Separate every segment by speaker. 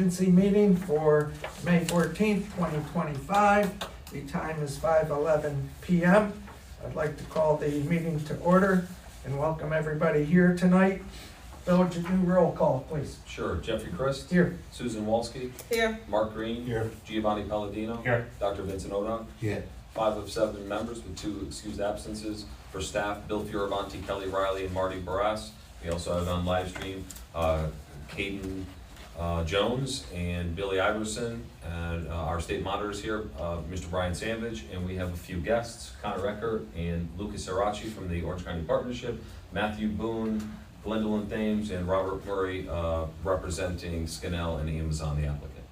Speaker 1: Agency meeting for May 14th, 2025. The time is 5:11 p.m. I'd like to call the meeting to order and welcome everybody here tonight. Bill, would you do roll call, please?
Speaker 2: Sure. Jeffrey Christ.
Speaker 1: Here.
Speaker 2: Susan Walski.
Speaker 3: Here.
Speaker 2: Mark Green.
Speaker 4: Here.
Speaker 2: Giovanni Palladino.
Speaker 4: Here.
Speaker 2: Dr. Vincent Odon.
Speaker 4: Here.
Speaker 2: 5 of 7 members with 2 excused absences. For staff, Bill Fioravanti, Kelly Riley, and Marty Barras. We also have on live stream Caden Jones and Billy Iverson, and our state monitors here, Mr. Brian Savage, and we have a few guests, Connor Eckert and Lucas Sarachi from the Orange County Partnership, Matthew Boone, Gwendolyn Thames, and Robert Murray representing Skinnell and Amazon, the applicant.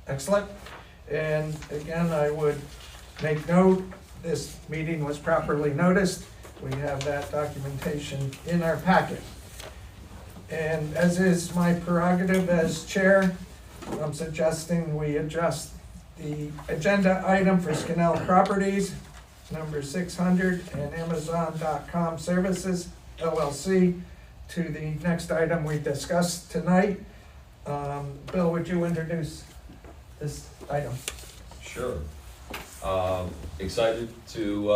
Speaker 1: Excellent. And again, I would make note, this meeting was properly noticed. We have that documentation in our packet. And as is my prerogative as chair, I'm suggesting we adjust the agenda item for Skinnell Properties, number 600, and Amazon.com Services, LLC, to the next item we discussed tonight. Bill, would you introduce this item?
Speaker 2: Sure. Excited to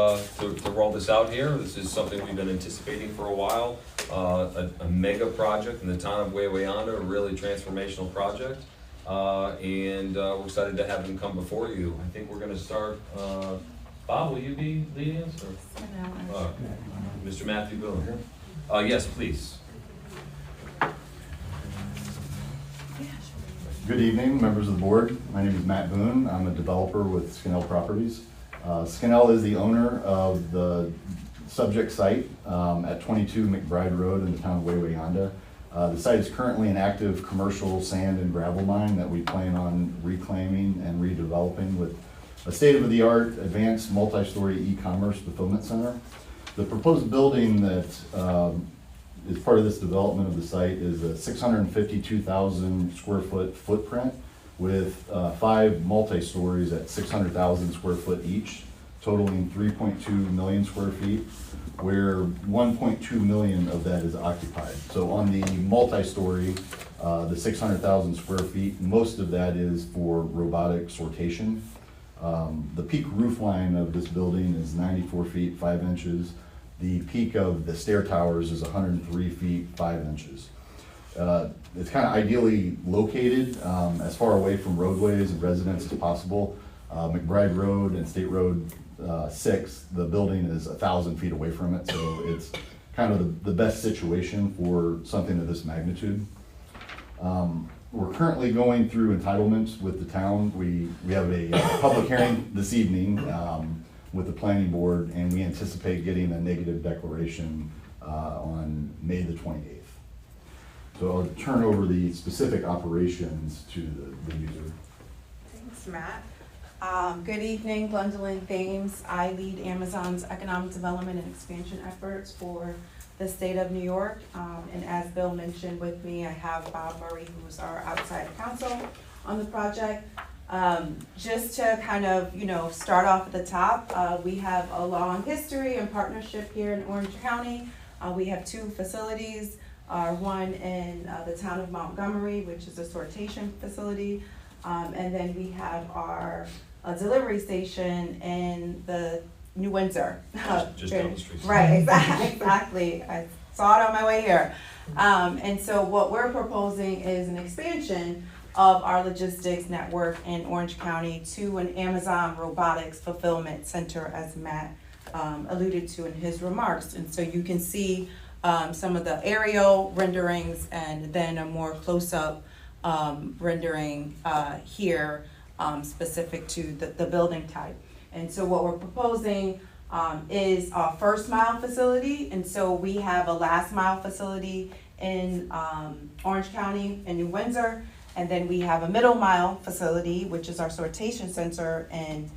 Speaker 2: roll this out here. This is something we've been anticipating for a while. A mega project in the town of Wawayanda, a really transformational project. And we're excited to have him come before you. I think we're going to start. Bob, will you be leading us? Or? Mr. Matthew Boone. Yes, please.
Speaker 5: Good evening, members of the board. My name is Matt Boone. I'm a developer with Skinnell Properties. Skinnell is the owner of the subject site at 22 McBride Road in the town of Wawayanda. The site is currently an active commercial sand and gravel mine that we plan on reclaiming and redeveloping with a state-of-the-art advanced multi-story e-commerce fulfillment center. The proposed building that is part of this development of the site is a 652,000 square foot footprint with 5 multi-stories at 600,000 square foot each, totaling 3.2 million square feet, where 1.2 million of that is occupied. So on the multi-story, the 600,000 square feet, most of that is for robotic sortation. The peak roof line of this building is 94 feet 5 inches. The peak of the stair towers is 103 feet 5 inches. It's kind of ideally located as far away from roadways and residents as possible. McBride Road and State Road 6, the building is 1,000 feet away from it, so it's kind of the best situation for something of this magnitude. We're currently going through entitlements with the town. We have a public hearing this evening with the planning board, and we anticipate getting a negative declaration on May the 28th. So I'll turn over the specific operations to the user.
Speaker 3: Thanks, Matt. Good evening, Gwendolyn Thames. I lead Amazon's economic development and expansion efforts for the state of New York. And as Bill mentioned, with me, I have Bob Murray, who's our outside counsel on the project. Just to kind of, start off at the top, we have a long history and partnership here in Orange County. We have 2 facilities, one in the town of Montgomery, which is a sortation facility, and then we have our delivery station in the New Windsor.
Speaker 2: Just down the street.
Speaker 3: Right, exactly. I saw it on my way here. And so what we're proposing is an expansion of our logistics network in Orange County to an Amazon robotics fulfillment center, as Matt alluded to in his remarks. And so you can see some of the aerial renderings and then a more close-up rendering here specific to the building type. And so what we're proposing is a first mile facility. And so we have a last mile facility in Orange County and New Windsor. And then we have a middle mile facility, which is our sortation center in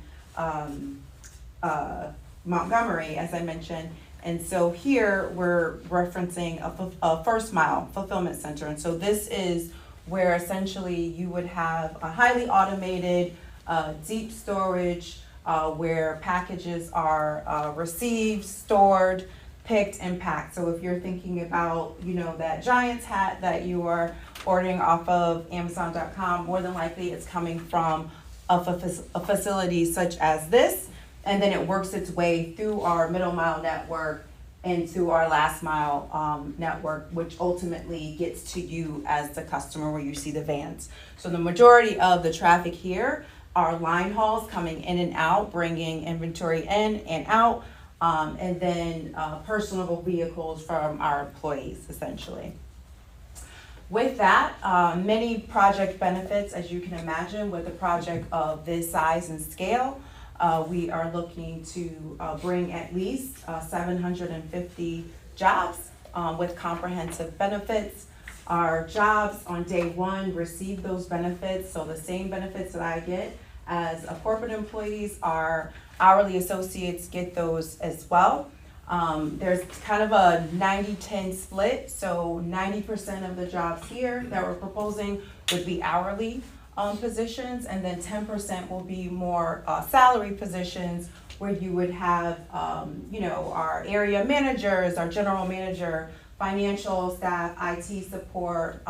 Speaker 3: Montgomery, as I mentioned. And so here we're referencing a first mile fulfillment center. And so this is where essentially you would have a highly automated deep storage where packages are received, stored, picked, and packed. So if you're thinking about, that Giants hat that you are ordering off of Amazon.com, more than likely it's coming from a facility such as this, and then it works its way through our middle mile network into our last mile network, which ultimately gets to you as the customer where you see the vans. So the majority of the traffic here are line hauls coming in and out, bringing inventory in and out, and then personal vehicles from our employees, essentially. With that, many project benefits, as you can imagine, with a project of this size and scale. We are looking to bring at least 750 jobs with comprehensive benefits. Our jobs on day one receive those benefits, so the same benefits that I get as a corporate employees, our hourly associates get those as well. There's kind of a 90-10 split, so 90% of the jobs here that we're proposing would be hourly positions, and then 10% will be more salary positions where you would have, our area managers, our general manager, financial staff, IT support,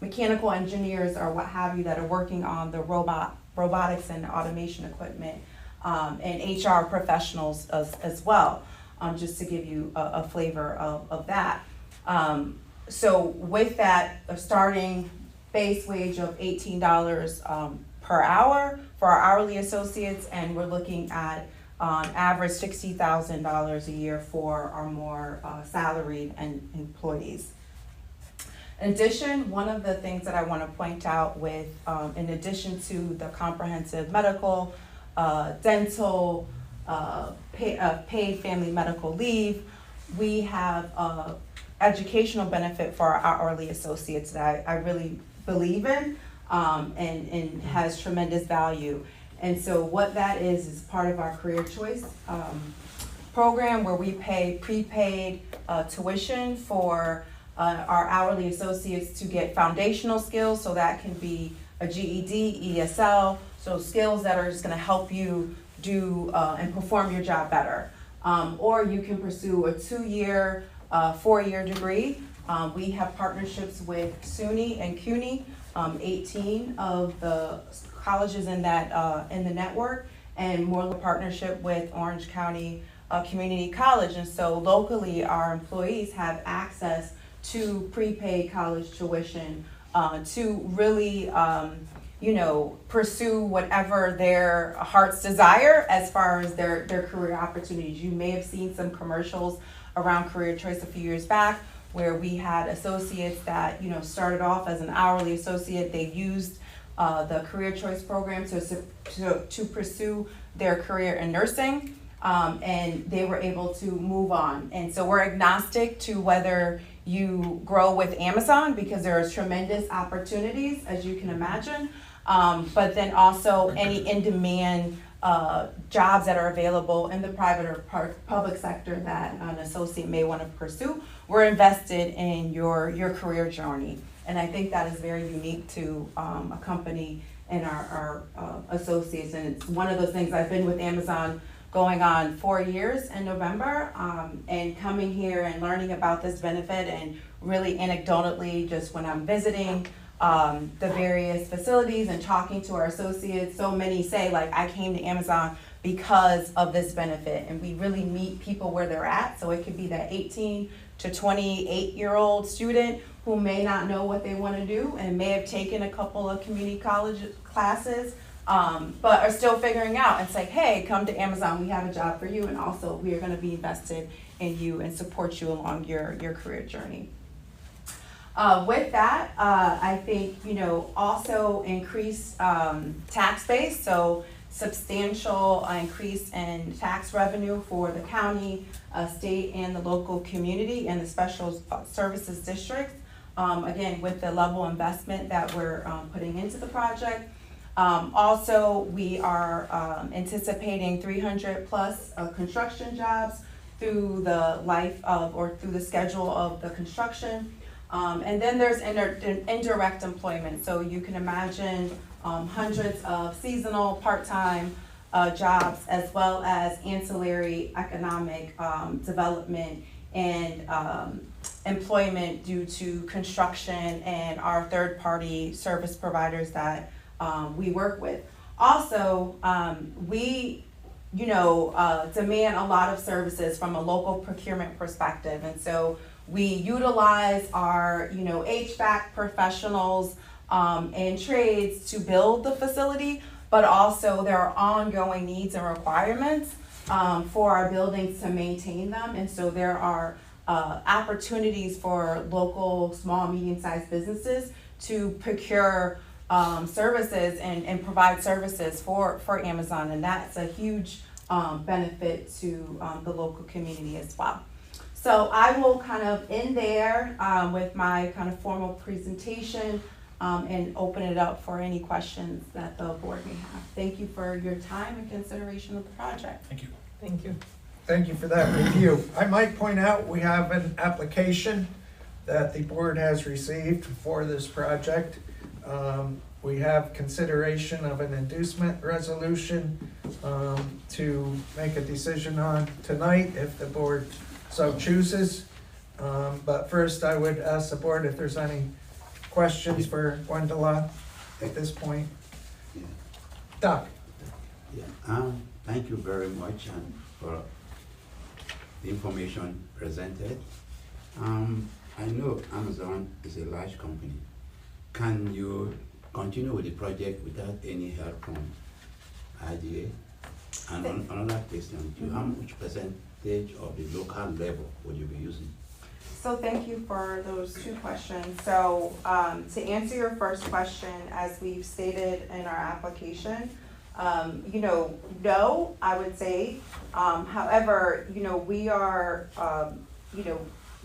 Speaker 3: mechanical engineers, or what have you that are working on the robotics and automation equipment, and HR professionals as well. Just to give you a flavor of that. So with that, a starting base wage of $18 per hour for our hourly associates, and we're looking at on average $60,000 a year for our more salaried employees. In addition, one of the things that I want to point out with, in addition to the comprehensive medical, dental, paid family medical leave, we have educational benefit for our hourly associates that I really believe in and has tremendous value. And so what that is part of our career choice program where we pay prepaid tuition for our hourly associates to get foundational skills. So that can be a GED, ESL, so skills that are just going to help you do and perform your job better. Or you can pursue a 2-year, 4-year degree. We have partnerships with SUNY and CUNY, 18 of the colleges in that in the network, and more partnership with Orange County Community College. And so locally, our employees have access to prepaid college tuition to really pursue whatever their heart's desire as far as their career opportunities. You may have seen some commercials around Career Choice a few years back where we had associates that, started off as an hourly associate. They used the Career Choice program to pursue their career in nursing, and they were able to move on. And so we're agnostic to whether you grow with Amazon because there are tremendous opportunities, as you can imagine. But then also any in-demand jobs that are available in the private or public sector that an associate may want to pursue. We're invested in your career journey. And I think that is very unique to a company and our associates. And it's one of those things. I've been with Amazon going on 4 years in November, and coming here and learning about this benefit, and really anecdotally just when I'm visiting the various facilities and talking to our associates, so many say like, I came to Amazon because of this benefit. And we really meet people where they're at. So it could be that 18 to 28-year-old student who may not know what they want to do and may have taken a couple of community college classes, but are still figuring out and say, hey, come to Amazon, we have a job for you, and also we are going to be invested in you and support you along your career journey. With that, I think, also increase tax base, so substantial increase in tax revenue for the county, state, and the local community and the special services districts. Again, with the level of investment that we're putting into the project. Also, we are anticipating 300 plus construction jobs through the life of, or through the schedule of the construction. And then there's indirect employment. So you can imagine hundreds of seasonal, part-time jobs, as well as ancillary economic development and employment due to construction and our third-party service providers that we work with. Also, we demand a lot of services from a local procurement perspective, and so we utilize our HVAC professionals and trades to build the facility, but also there are ongoing needs and requirements for our buildings to maintain them, and so there are opportunities for local small, medium-sized businesses to procure services and provide services for Amazon, and that's a huge benefit to the local community as well. So I will kind of end there with my kind of formal presentation and open it up for any questions that the board may have. Thank you for your time and consideration of the project.
Speaker 4: Thank you.
Speaker 1: Thank you. Thank you for that review. I might point out, we have an application that the board has received for this project. We have consideration of an inducement resolution to make a decision on tonight if the board so chooses. But first, I would ask the board if there's any questions for Gwendolyn at this point.
Speaker 6: Yeah.
Speaker 1: Doc?
Speaker 6: Yeah. Thank you very much for the information presented. I know Amazon is a large company. Can you continue with the project without any help from IDA? And another question, how much percentage of the local level will you be using?
Speaker 3: So thank you for those two questions. So to answer your first question, as we've stated in our application, no, I would say. However, we are,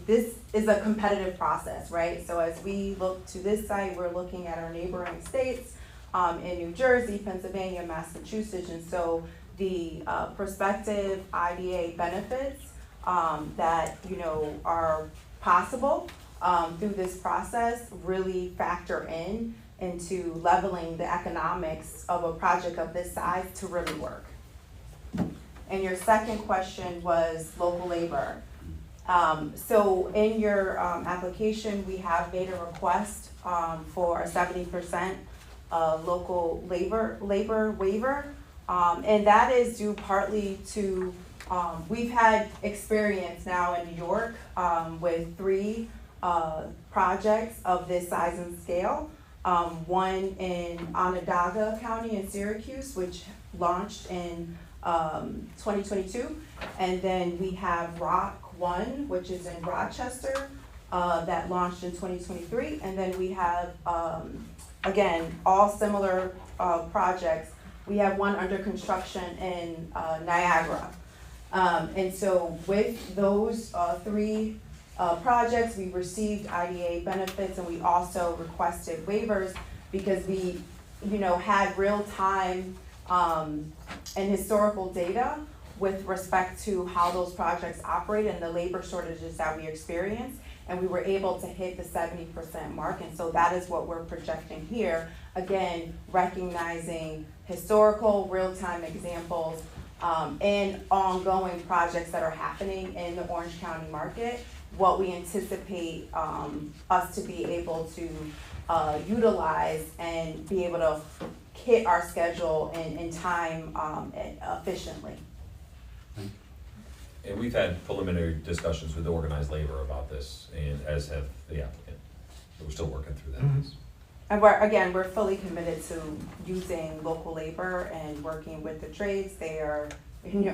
Speaker 3: this is a competitive process, right? So as we look to this site, we're looking at our neighboring states in New Jersey, Pennsylvania, Massachusetts, and so the prospective IDA benefits that are possible through this process really factor into leveling the economics of a project of this size to really work. And your second question was local labor. So in your application, we have made a request for a 70% local labor waiver, and that is due partly to we've had experience now in New York with 3 projects of this size and scale. One in Onondaga County in Syracuse, which launched in 2022, and then we have Rock 1, which is in Rochester, that launched in 2023, and then we have, again, all similar projects. We have one under construction in Niagara. And so with those 3 projects, we received IDA benefits, and we also requested waivers because we, had real-time and historical data with respect to how those projects operate and the labor shortages that we experience, and we were able to hit the 70% mark, and so that is what we're projecting here. Again, recognizing historical real-time examples and ongoing projects that are happening in the Orange County market, what we anticipate us to be able to utilize and be able to hit our schedule in time efficiently.
Speaker 2: And we've had preliminary discussions with organized labor about this, and as have the applicant. We're still working through that.
Speaker 1: Mhm.
Speaker 3: And we're fully committed to using local labor and working with the trades. They are,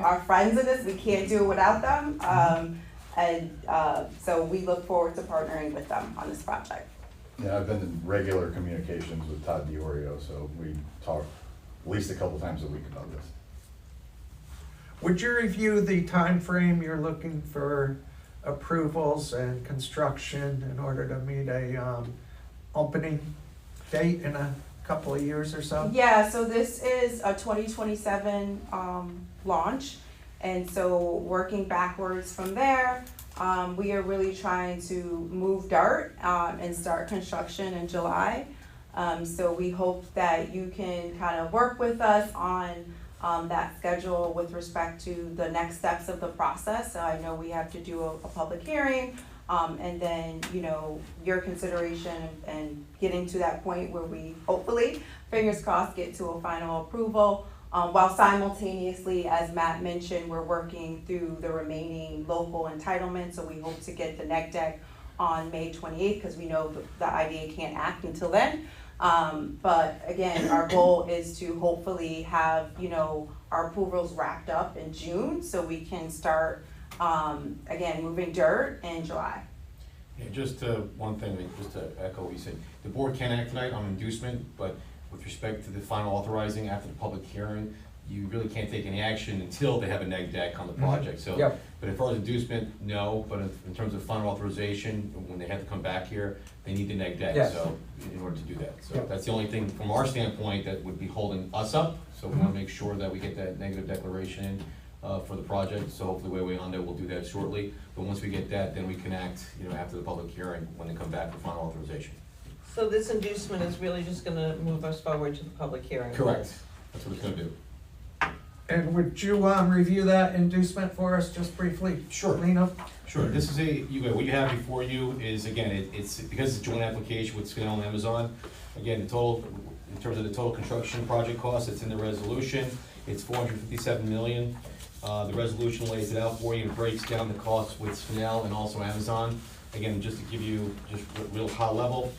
Speaker 3: our friends in this. We can't do it without them. So we look forward to partnering with them on this project.
Speaker 5: Yeah, I've been in regular communications with Todd DiOrio, so we talk at least a couple times a week about this.
Speaker 1: Would you review the time frame you're looking for approvals and construction in order to meet a opening date in a couple of years or so?
Speaker 3: Yeah, so this is a 2027 launch, and so working backwards from there, we are really trying to move dirt and start construction in July. So we hope that you can kind of work with us on that schedule with respect to the next steps of the process. So I know we have to do a public hearing, and then, you know, your consideration and getting to that point where we hopefully, fingers crossed, get to a final approval. While simultaneously, as Matt mentioned, we're working through the remaining local entitlements, so we hope to get the neg deck on May 28th, because we know the IDA can't act until then. But again, our goal is to hopefully have, you know, our approvals wrapped up in June, so we can start, again, moving dirt in July.
Speaker 4: Yeah, just one thing, just to echo what you said, the board can act tonight on inducement, but with respect to the final authorizing after the public hearing, you really can't take any action until they have a neg deck on the project, so.
Speaker 1: Yep.
Speaker 4: But as far as inducement, no, but in terms of final authorization, when they have to come back here, they need the neg deck,
Speaker 1: Yes.
Speaker 4: so, in order to do that. So
Speaker 1: Yep.
Speaker 4: that's the only thing from our standpoint that would be holding us up, so we wanna make sure that we get that negative declaration in, for the project, so hopefully way on there, we'll do that shortly. But once we get that, then we can act, you know, after the public hearing, when they come back for final authorization.
Speaker 7: So this inducement is really just gonna move us forward to the public hearing?
Speaker 4: Correct, that's what it's gonna do.
Speaker 1: And would you, review that inducement for us just briefly?
Speaker 4: Sure.
Speaker 1: Lena?
Speaker 4: Sure, this is what you have before you is, again, it's, because it's a joint application with Scannell and Amazon, again, the total, in terms of the total construction project cost, it's in the resolution, it's $457 million. The resolution lays it out for you and breaks down the costs with Scannell and also Amazon. Again, just to give you just real high level,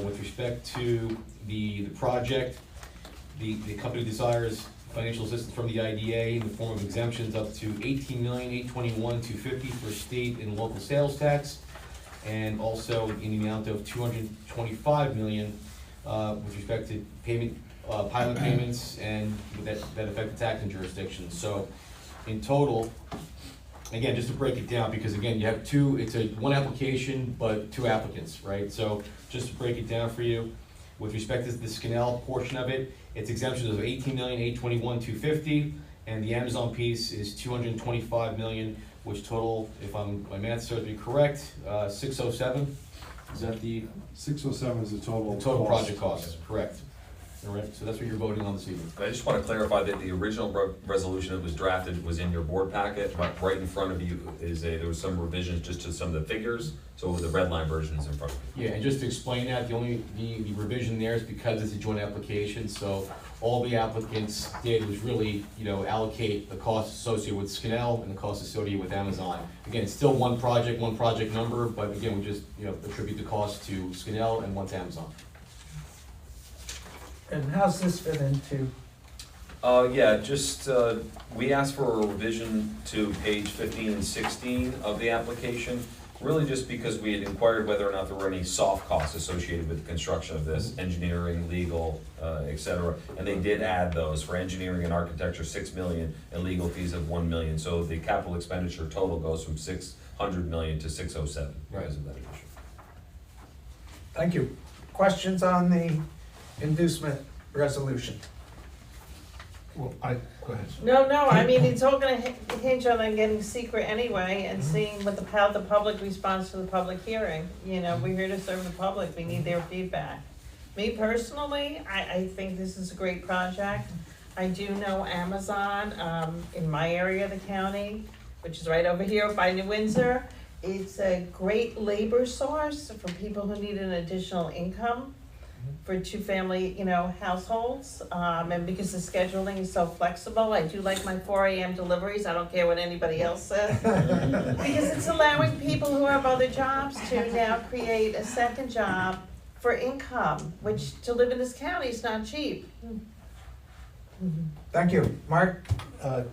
Speaker 4: with respect to the project, the company desires financial assistance from the IDA in the form of exemptions up to $18,821,250 for state and local sales tax, and also in the amount of $225 million with respect to payment, pilot payments, and that affect the taxing jurisdictions. So in total, again, just to break it down, because again, you have it's one application, but two applicants, right? So just to break it down for you, with respect to the Scannell portion of it, it's exemptions of $18,821,250, and the Amazon piece is $225 million, which total, if my math serves me correct, 607. Is that the
Speaker 8: 607 is the total
Speaker 4: total
Speaker 8: cost.
Speaker 4: project cost? Correct. All right, so that's what you're voting on this evening.
Speaker 2: I just want to clarify that the original resolution that was drafted was in your board packet, but right in front of you there was some revisions just to some of the figures, so the red line version is in front of you.
Speaker 4: Yeah, and just to explain that, the revision there is because it's a joint application, so all the applicants did was really, you know, allocate the costs associated with Scannell and the costs associated with Amazon. Again, it's still one project number, but again, we just, you know, attribute the cost to Scannell and one to Amazon.
Speaker 1: And how's this fit into?
Speaker 2: Yeah, just, we asked for a revision to page 15 and 16 of the application, really just because we had inquired whether or not there were any soft costs associated with the construction of this, engineering, legal, et cetera. And they did add those for engineering and architecture, $6 million, and legal fees of $1 million. So the capital expenditure total goes from $600 million to $607 because of that addition.
Speaker 1: Thank you. Questions on the inducement resolution?
Speaker 8: Well, go ahead.
Speaker 7: No, I mean, it's all gonna hinge on them getting secret anyway and seeing how the public responds to the public hearing. You know, we're here to serve the public, we need their feedback. Me personally, I think this is a great project. I do know Amazon, in my area of the county, which is right over here by New Windsor. It's a great labor source for people who need an additional income for two-family, you know, households, and because the scheduling is so flexible, I do like my 4 a.m. deliveries, I don't care what anybody else says. Because it's allowing people who have other jobs to now create a second job for income, which to live in this county is not cheap.
Speaker 1: Thank you. Mark?
Speaker 8: A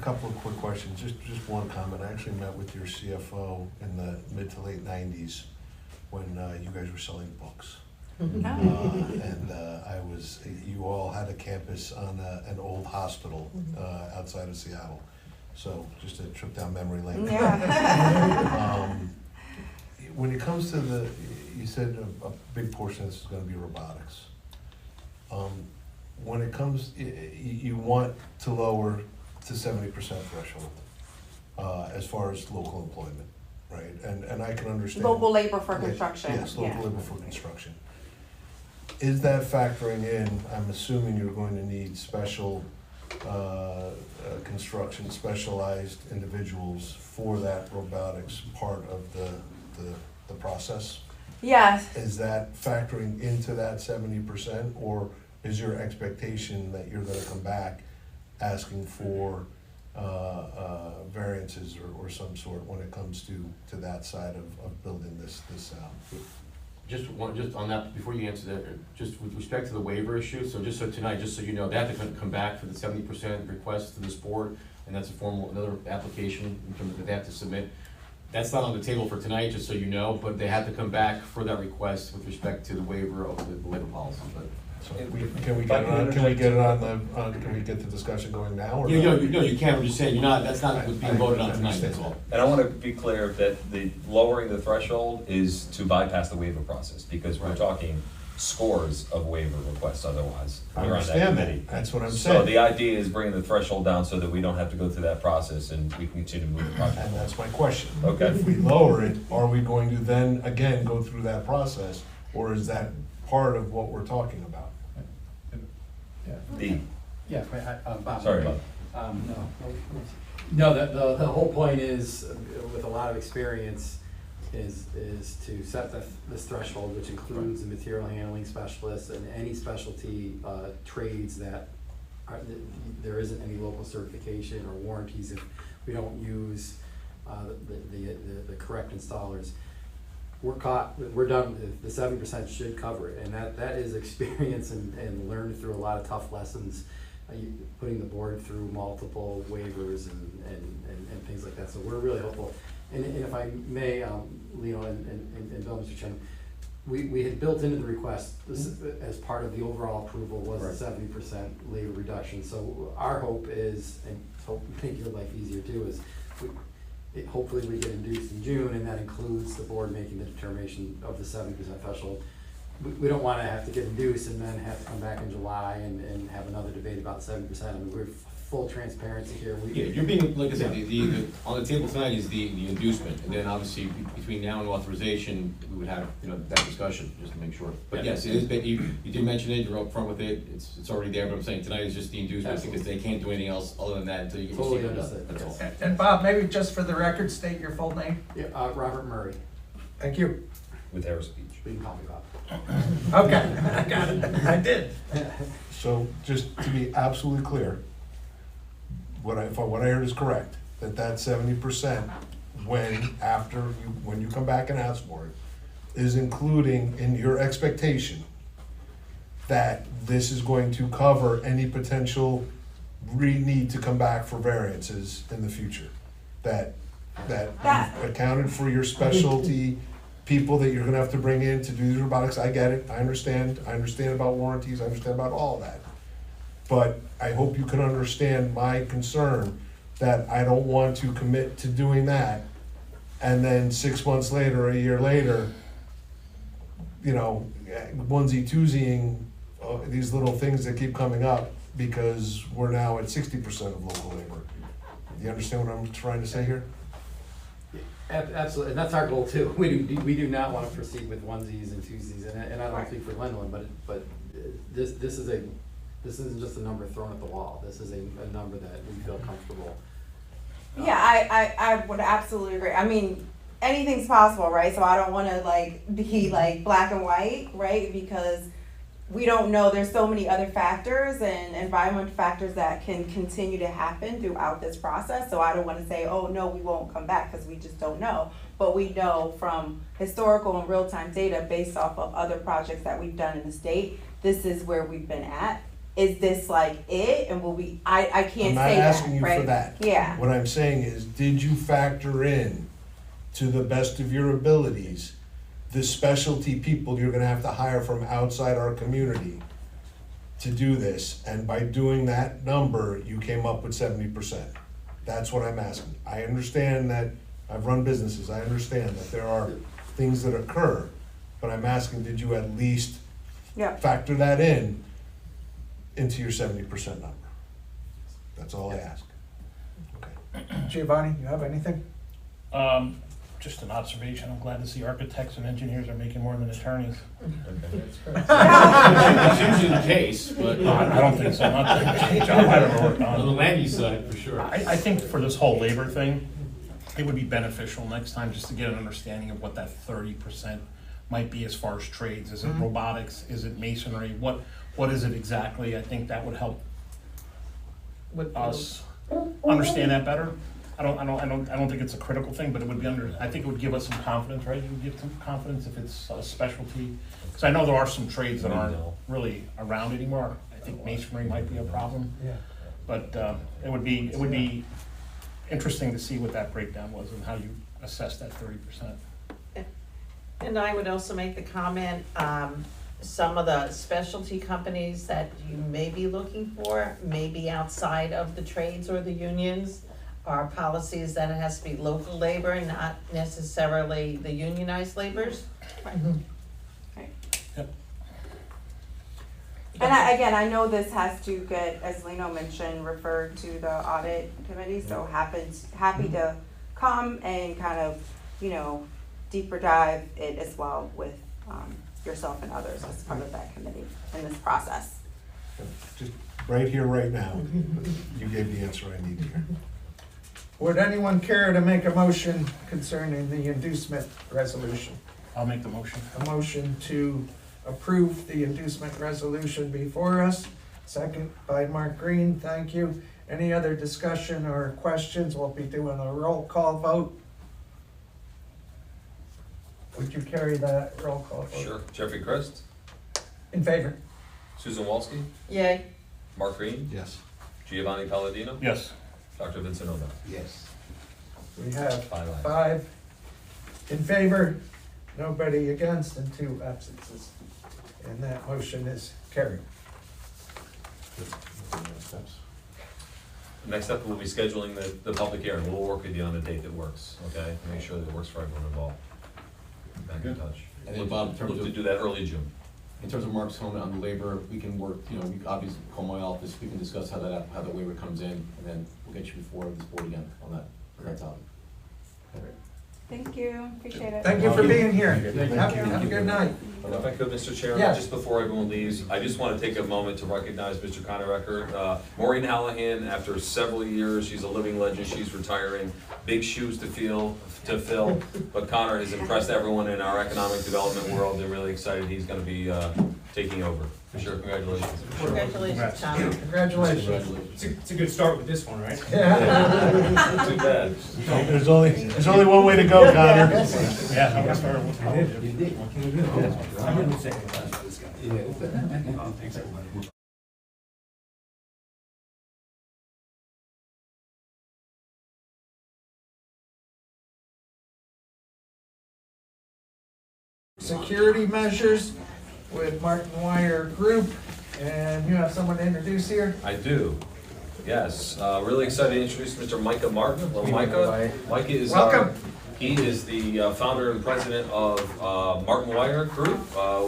Speaker 8: couple of quick questions, just one comment. I actually met with your CFO in the mid to late 90s when you guys were selling books. You all had a campus on an old hospital outside of Seattle. So just a trip down memory lane.
Speaker 3: Yeah.
Speaker 8: When it comes to you said a big portion of this is gonna be robotics. When it comes, you want to lower to 70% threshold as far as local employment, right? And I can understand.
Speaker 3: Local labor for construction.
Speaker 8: Yes, local labor for construction. Is that factoring in, I'm assuming you're going to need special construction specialized individuals for that robotics part of the process?
Speaker 3: Yes,
Speaker 8: Is that factoring into that 70%, or is your expectation that you're gonna come back asking for variances or some sort when it comes to that side of building this out?
Speaker 4: Just on that, before you answer that, just with respect to the waiver issue, so just so tonight, just so you know, they have to come back for the 70% request to this board, and that's a formal, another application in terms of that they have to submit. That's not on the table for tonight, just so you know, but they have to come back for that request with respect to the waiver of the labor policy, but.
Speaker 8: So can we get the discussion going now, or?
Speaker 4: Yeah,
Speaker 8: not?
Speaker 4: you can, I'm just saying, you're not, that's not what's being voted on tonight, that's all.
Speaker 2: And I want to be clear that the lowering the threshold is to bypass the waiver process, because we're talking scores of waiver requests otherwise.
Speaker 8: I
Speaker 2: We're on
Speaker 8: understand
Speaker 2: committee.
Speaker 8: that, that's what I'm
Speaker 2: So
Speaker 8: saying.
Speaker 2: the idea is bringing the threshold down so that we don't have to go through that process and we can continue to move the project.
Speaker 8: And that's my question.
Speaker 2: Okay.
Speaker 8: If we lower it, are we going to then again go through that process, or is that part of what we're talking about?
Speaker 2: D,
Speaker 9: Yeah, Bob.
Speaker 2: sorry about
Speaker 9: No, the whole point is, with a lot of experience, is to set this threshold, which includes the material handling specialists and any specialty trades that there isn't any local certification or warranties if we don't use the correct installers. We're done, the 70% should cover it, and that is experience and learned through a lot of tough lessons, putting the board through multiple waivers and things like that, so we're really hopeful. And if I may, Leo and Bill, Mr. Chairman, we had built into the request, this as part of the overall approval was a 70% labor reduction, so our hope is, and hope make your life easier too, is hopefully we get induced in June, and that includes the board making the determination of the 70% threshold. We don't wanna have to get induced and then have to come back in July and have another debate about 70%. I mean, we're full transparency here.
Speaker 4: Yeah, you're being, like I said, the on the table tonight is the inducement, and then obviously between now and authorization, we would have, that discussion, just to make sure. But yes, it is, you did mention it, you're up front with it, it's already there, but I'm saying tonight is just the inducement,
Speaker 9: Absolutely.
Speaker 4: because they can't do anything else other than that until you get your
Speaker 9: Totally
Speaker 4: secret done,
Speaker 9: understood,
Speaker 4: that's all.
Speaker 9: yes.
Speaker 1: And Bob, maybe just for the record, state your full name.
Speaker 9: Yeah, Robert Murray,
Speaker 1: Thank you.
Speaker 2: with air speech.
Speaker 9: you can call me Bob.
Speaker 1: Okay, I got it, I did.
Speaker 8: So just to be absolutely clear, what I heard is correct, that 70% when you come back and ask for it, is including in your expectation that this is going to cover any potential need to come back for variances in the future. That you've accounted for your specialty people that you're gonna have to bring in to do the robotics. I get it, I understand about warranties, I understand about all of that. But I hope you can understand my concern that I don't want to commit to doing that, and then 6 months later, a year later, onesie-twosying these little things that keep coming up because we're now at 60% of local labor. You understand what I'm trying to say here?
Speaker 9: Absolutely, and that's our goal too. We do not want to proceed with onesies and twosies, and I don't speak for Gwendolyn, but this isn't just a number thrown at the wall. This is a number that we feel comfortable.
Speaker 3: yeah, I would absolutely agree. I mean, anything's possible, right? So I don't wanna be black and white, right? Because we don't know, there's so many other factors and environmental factors that can continue to happen throughout this process. So I don't wanna say, oh, no, we won't come back, because we just don't know. But we know from historical and real-time data based off of other projects that we've done in the state, this is where we've been at. Is this it? And will we, I can't say that, right?
Speaker 8: I'm not asking you for that.
Speaker 3: Yeah.
Speaker 8: What I'm saying is, did you factor in, to the best of your abilities, the specialty people you're gonna have to hire from outside our community to do this? And by doing that number, you came up with 70%. That's what I'm asking. I understand that, I've run businesses, I understand that there are things that occur, but I'm asking, did you at least factor that into your 70% number? That's all I ask. Okay.
Speaker 1: Giovanni, you have anything?
Speaker 10: Just an observation, I'm glad to see architects and engineers are making more than attorneys.
Speaker 4: That's usually the case, but
Speaker 10: I don't think so, not the job I've ever worked
Speaker 4: on the
Speaker 10: on.
Speaker 4: land use side, for sure.
Speaker 10: I think for this whole labor thing, it would be beneficial next time just to get an understanding of what that 30% might be as far as trades. Is it robotics, is it masonry, what is it exactly? I think that would help
Speaker 7: With
Speaker 10: us understand that better. I don't think it's a critical thing, but it would be I think it would give us some confidence, right? It would give some confidence if it's a specialty. Because I know there are some trades that aren't really around anymore. I think masonry might be a problem.
Speaker 1: Yeah.
Speaker 10: But it would be interesting to see what that breakdown was and how you assess that 30%.
Speaker 7: And I would also make the comment, some of the specialty companies that you may be looking for, may be outside of the trades or the unions. Our policies that it has to be local labor, not necessarily the unionized laborers.
Speaker 3: Right.
Speaker 10: Yep.
Speaker 3: And I know this has to get, as Lino mentioned, referred to the audit committee, so happy to come and kind of, deeper dive it as well with yourself and others as part of that committee in this process.
Speaker 8: Just right here, right now, you gave the answer I need here.
Speaker 1: Would anyone care to make a motion concerning the inducement resolution?
Speaker 10: I'll make the motion.
Speaker 1: A motion to approve the inducement resolution before us. Second by Mark Green, thank you. Any other discussion or questions? We'll be doing a roll call vote. Would you carry that roll call vote?
Speaker 2: Sure. Jeffrey Christ,
Speaker 1: In favor?
Speaker 2: Susan Walsky,
Speaker 7: Yay.
Speaker 2: Mark Green,
Speaker 8: Yes.
Speaker 2: Giovanni Palladino,
Speaker 10: Yes.
Speaker 2: Dr. Vincent Ono.
Speaker 6: Yes.
Speaker 1: We have
Speaker 2: 5 ayes.
Speaker 1: 5 in favor, nobody against, and 2 absences. And that motion is carried.
Speaker 2: Next up, we'll be scheduling the public hearing. We'll work with you on a date that works, okay? Make sure that it works for everyone involved. Back in touch.
Speaker 4: And then Bob, in terms
Speaker 2: Look to
Speaker 4: of,
Speaker 2: do that early June.
Speaker 4: in terms of Mark's comment on the labor, we can work, we obviously call my office, we can discuss how the labor comes in, and then we'll get you before this board again on that topic.
Speaker 3: Thank you, appreciate it.
Speaker 1: Thank you for being here.
Speaker 4: Thank you.
Speaker 1: Have a good night.
Speaker 2: If I could, Mr. Chairman,
Speaker 1: Yes.
Speaker 2: just before everyone leaves, I just want to take a moment to recognize Mr. Conorecker. Maureen Hallahan, after several years, she's a living legend, she's retiring. Big shoes to fill, but Connor has impressed everyone in our economic development world. They're really excited he's going to be taking over. For sure, congratulations.
Speaker 7: Congratulations, Tom.
Speaker 1: Congratulations.
Speaker 11: It's a good start with this one, right?
Speaker 1: Yeah.
Speaker 2: Not too bad.
Speaker 8: There's only one way to go, Connor.
Speaker 10: Yeah, I'm gonna start with.
Speaker 6: You did.
Speaker 11: I'm in the second class for this guy.
Speaker 6: Yeah.
Speaker 11: Oh, thanks, everybody.
Speaker 1: Security measures with Martin Wire Group, and you have someone to introduce here?
Speaker 2: I do. Yes, really excited to introduce Mr. Micah Martin. Hello, Micah. Micah is
Speaker 1: Welcome.
Speaker 2: He is the founder and president of Martin Wire Group,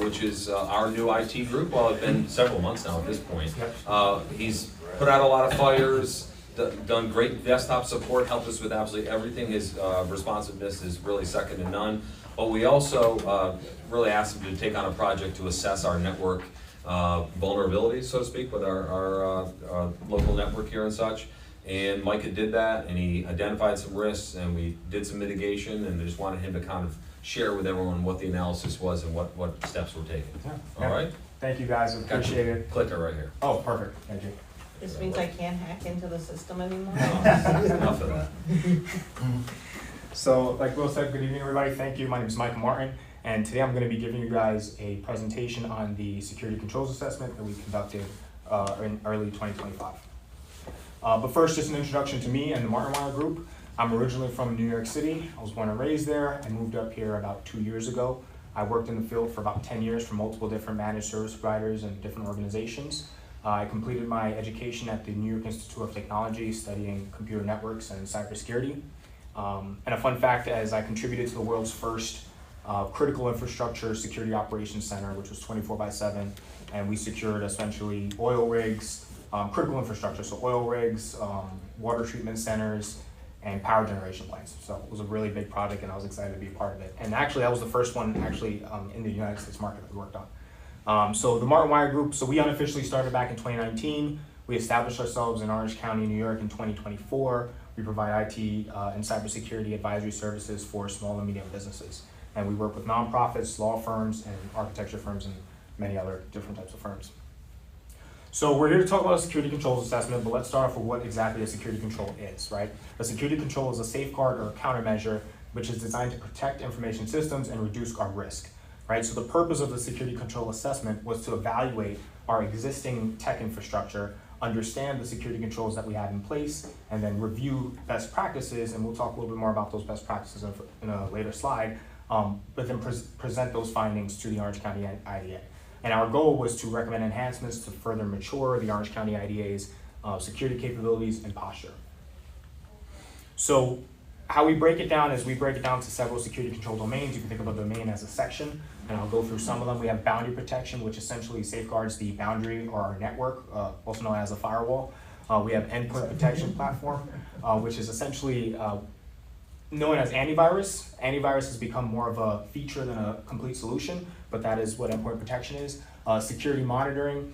Speaker 2: which is our new IT group. Well, it's been several months now at this point. He's put out a lot of fires, done great desktop support, helped us with absolutely everything. His responsiveness is really second to none. But we also really asked him to take on a project to assess our network vulnerabilities, so to speak, with our local network here and such. And Micah did that, and he identified some risks, and we did some mitigation, and I just wanted him to kind of share with everyone what the analysis was and what steps were taken.
Speaker 11: Yeah.
Speaker 2: All right?
Speaker 11: Thank you, guys, I
Speaker 2: Got
Speaker 11: appreciate
Speaker 2: your
Speaker 11: it.
Speaker 2: clicker right here.
Speaker 11: Oh, perfect, thank you.
Speaker 7: This means I can't hack into the system anymore.
Speaker 2: Enough of that.
Speaker 11: So, like Will said, good evening, everybody. Thank you. My name is Michael Martin, and today I'm going to be giving you guys a presentation on the security controls assessment that we conducted in early 2025. But first, just an introduction to me and the Martin Wire Group. I'm originally from New York City. I was born and raised there. I moved up here about 2 years ago. I worked in the field for about 10 years for multiple different managed service providers and different organizations. I completed my education at the New York Institute of Technology, studying computer networks and cybersecurity. And a fun fact, as I contributed to the world's first critical infrastructure security operations center, which was 24/7, and we secured essentially oil rigs, critical infrastructure, so oil rigs, water treatment centers, and power generation plants. So it was a really big project, and I was excited to be a part of it. And actually, that was the first one in the United States market that we worked on. So the Martin Wire Group, so we unofficially started back in 2019. We established ourselves in Orange County, New York in 2024. We provide IT and cybersecurity advisory services for small and medium businesses. And we work with nonprofits, law firms, and architecture firms, and many other different types of firms. So we're here to talk about a security controls assessment, but let's start off with what exactly a security control is, right? A security control is a safeguard or a countermeasure which is designed to protect information systems and reduce our risk, right? So the purpose of the security control assessment was to evaluate our existing tech infrastructure, understand the security controls that we have in place, and then review best practices, and we'll talk a little bit more about those best practices in a later slide, but then present those findings to the Orange County IDA. And our goal was to recommend enhancements to further mature the Orange County IDA's security capabilities and posture. So how we break it down is we break it down to several security control domains. You can think of a domain as a section, and I'll go through some of them. We have boundary protection, which essentially safeguards the boundary or our network, also known as a firewall. We have endpoint protection platform, which is essentially known as antivirus. Antivirus has become more of a feature than a complete solution, but that is what endpoint protection is. Security monitoring,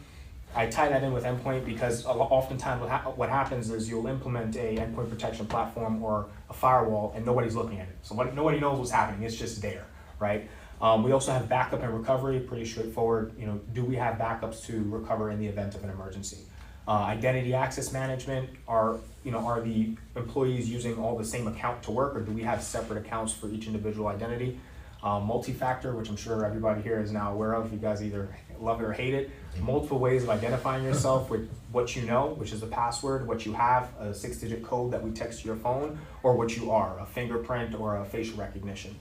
Speaker 11: I tie that in with endpoint because oftentimes what happens is you'll implement a endpoint protection platform or a firewall and nobody's looking at it. So nobody knows what's happening, it's just there, right? We also have backup and recovery, pretty straightforward. You know, do we have backups to recover in the event of an emergency? Identity access management, are the employees using all the same account to work, or do we have separate accounts for each individual identity? Multi-factor, which I'm sure everybody here is now aware of. You guys either love it or hate it. Multiple ways of identifying yourself with what you know, which is the password, what you have, a 6-digit code that we text to your phone, or what you are, a fingerprint or a facial recognition.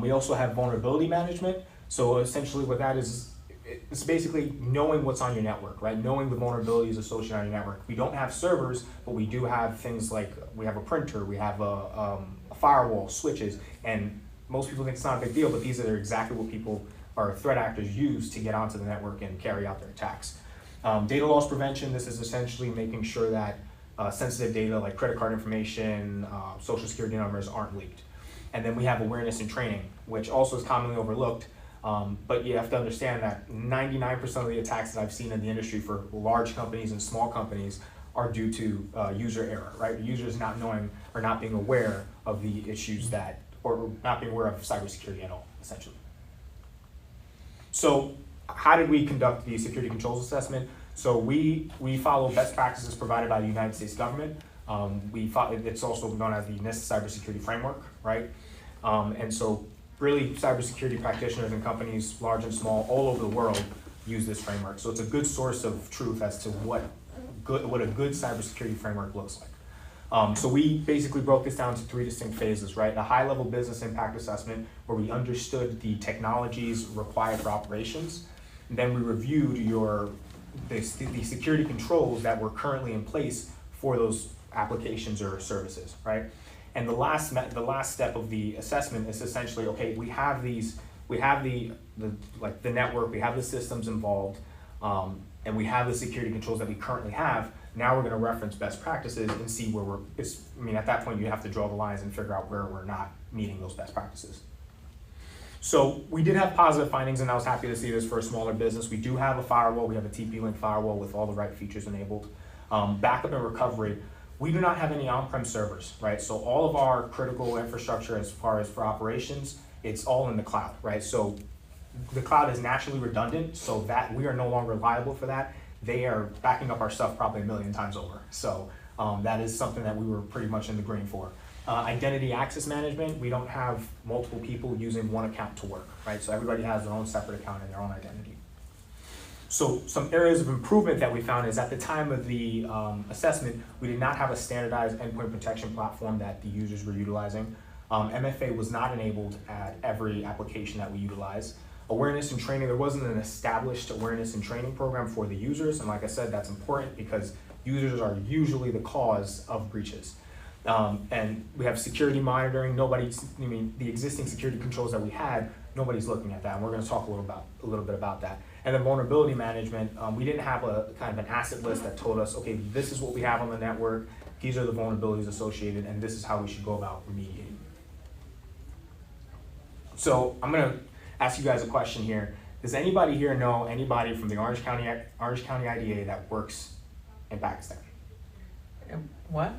Speaker 11: We also have vulnerability management. So essentially what that is, it's basically knowing what's on your network, right? Knowing the vulnerabilities associated on your network. We don't have servers, but we do have things like, we have a printer, we have a firewall, switches, and most people think it's not a big deal, but these are exactly what people or threat actors use to get onto the network and carry out their attacks. Data loss prevention, this is essentially making sure that sensitive data like credit card information, social security numbers aren't leaked. And then we have awareness and training, which also is commonly overlooked, but you have to understand that 99% of the attacks that I've seen in the industry for large companies and small companies are due to user error, right? Users not knowing or not being aware of the issues that, or not being aware of cybersecurity at all, essentially. So how did we conduct the security controls assessment? So we follow best practices provided by the United States government. It's also known as the NIST cybersecurity framework, right? And so really cybersecurity practitioners and companies, large and small, all over the world use this framework. So it's a good source of truth as to what a good cybersecurity framework looks like. So we basically broke this down to 3 distinct phases, right? A high-level business impact assessment where we understood the technologies required for operations. And then we reviewed the security controls that were currently in place for those applications or services, right? And the last step of the assessment is essentially, okay, we have the network, we have the systems involved, and we have the security controls that we currently have. Now we're going to reference best practices and see where at that point you have to draw the lines and figure out where we're not meeting those best practices. So we did have positive findings, and I was happy to see this for a smaller business. We do have a firewall. We have a TP-Link firewall with all the right features enabled. Backup and recovery, we do not have any on-prem servers, right? So all of our critical infrastructure as far as for operations, it's all in the cloud, right? So the cloud is naturally redundant, so that we are no longer liable for that. They are backing up our stuff probably 1 million times over. So that is something that we were pretty much in the green for. Identity access management, we don't have multiple people using one account to work, right? So everybody has their own separate account and their own identity. So some areas of improvement that we found is at the time of the assessment, we did not have a standardized endpoint protection platform that the users were utilizing. MFA was not enabled at every application that we utilize. Awareness and training, there wasn't an established awareness and training program for the users, and like I said, that's important because users are usually the cause of breaches. And we have security monitoring. The existing security controls that we had, nobody's looking at that, and we're going to talk a little bit about that. And then vulnerability management, we didn't have a kind of an asset list that told us, okay, this is what we have on the network, these are the vulnerabilities associated, and this is how we should go about remediating. So I'm gonna ask you guys a question here. Does anybody here know anybody from the Orange County IDA that works in Pakistan?
Speaker 7: What?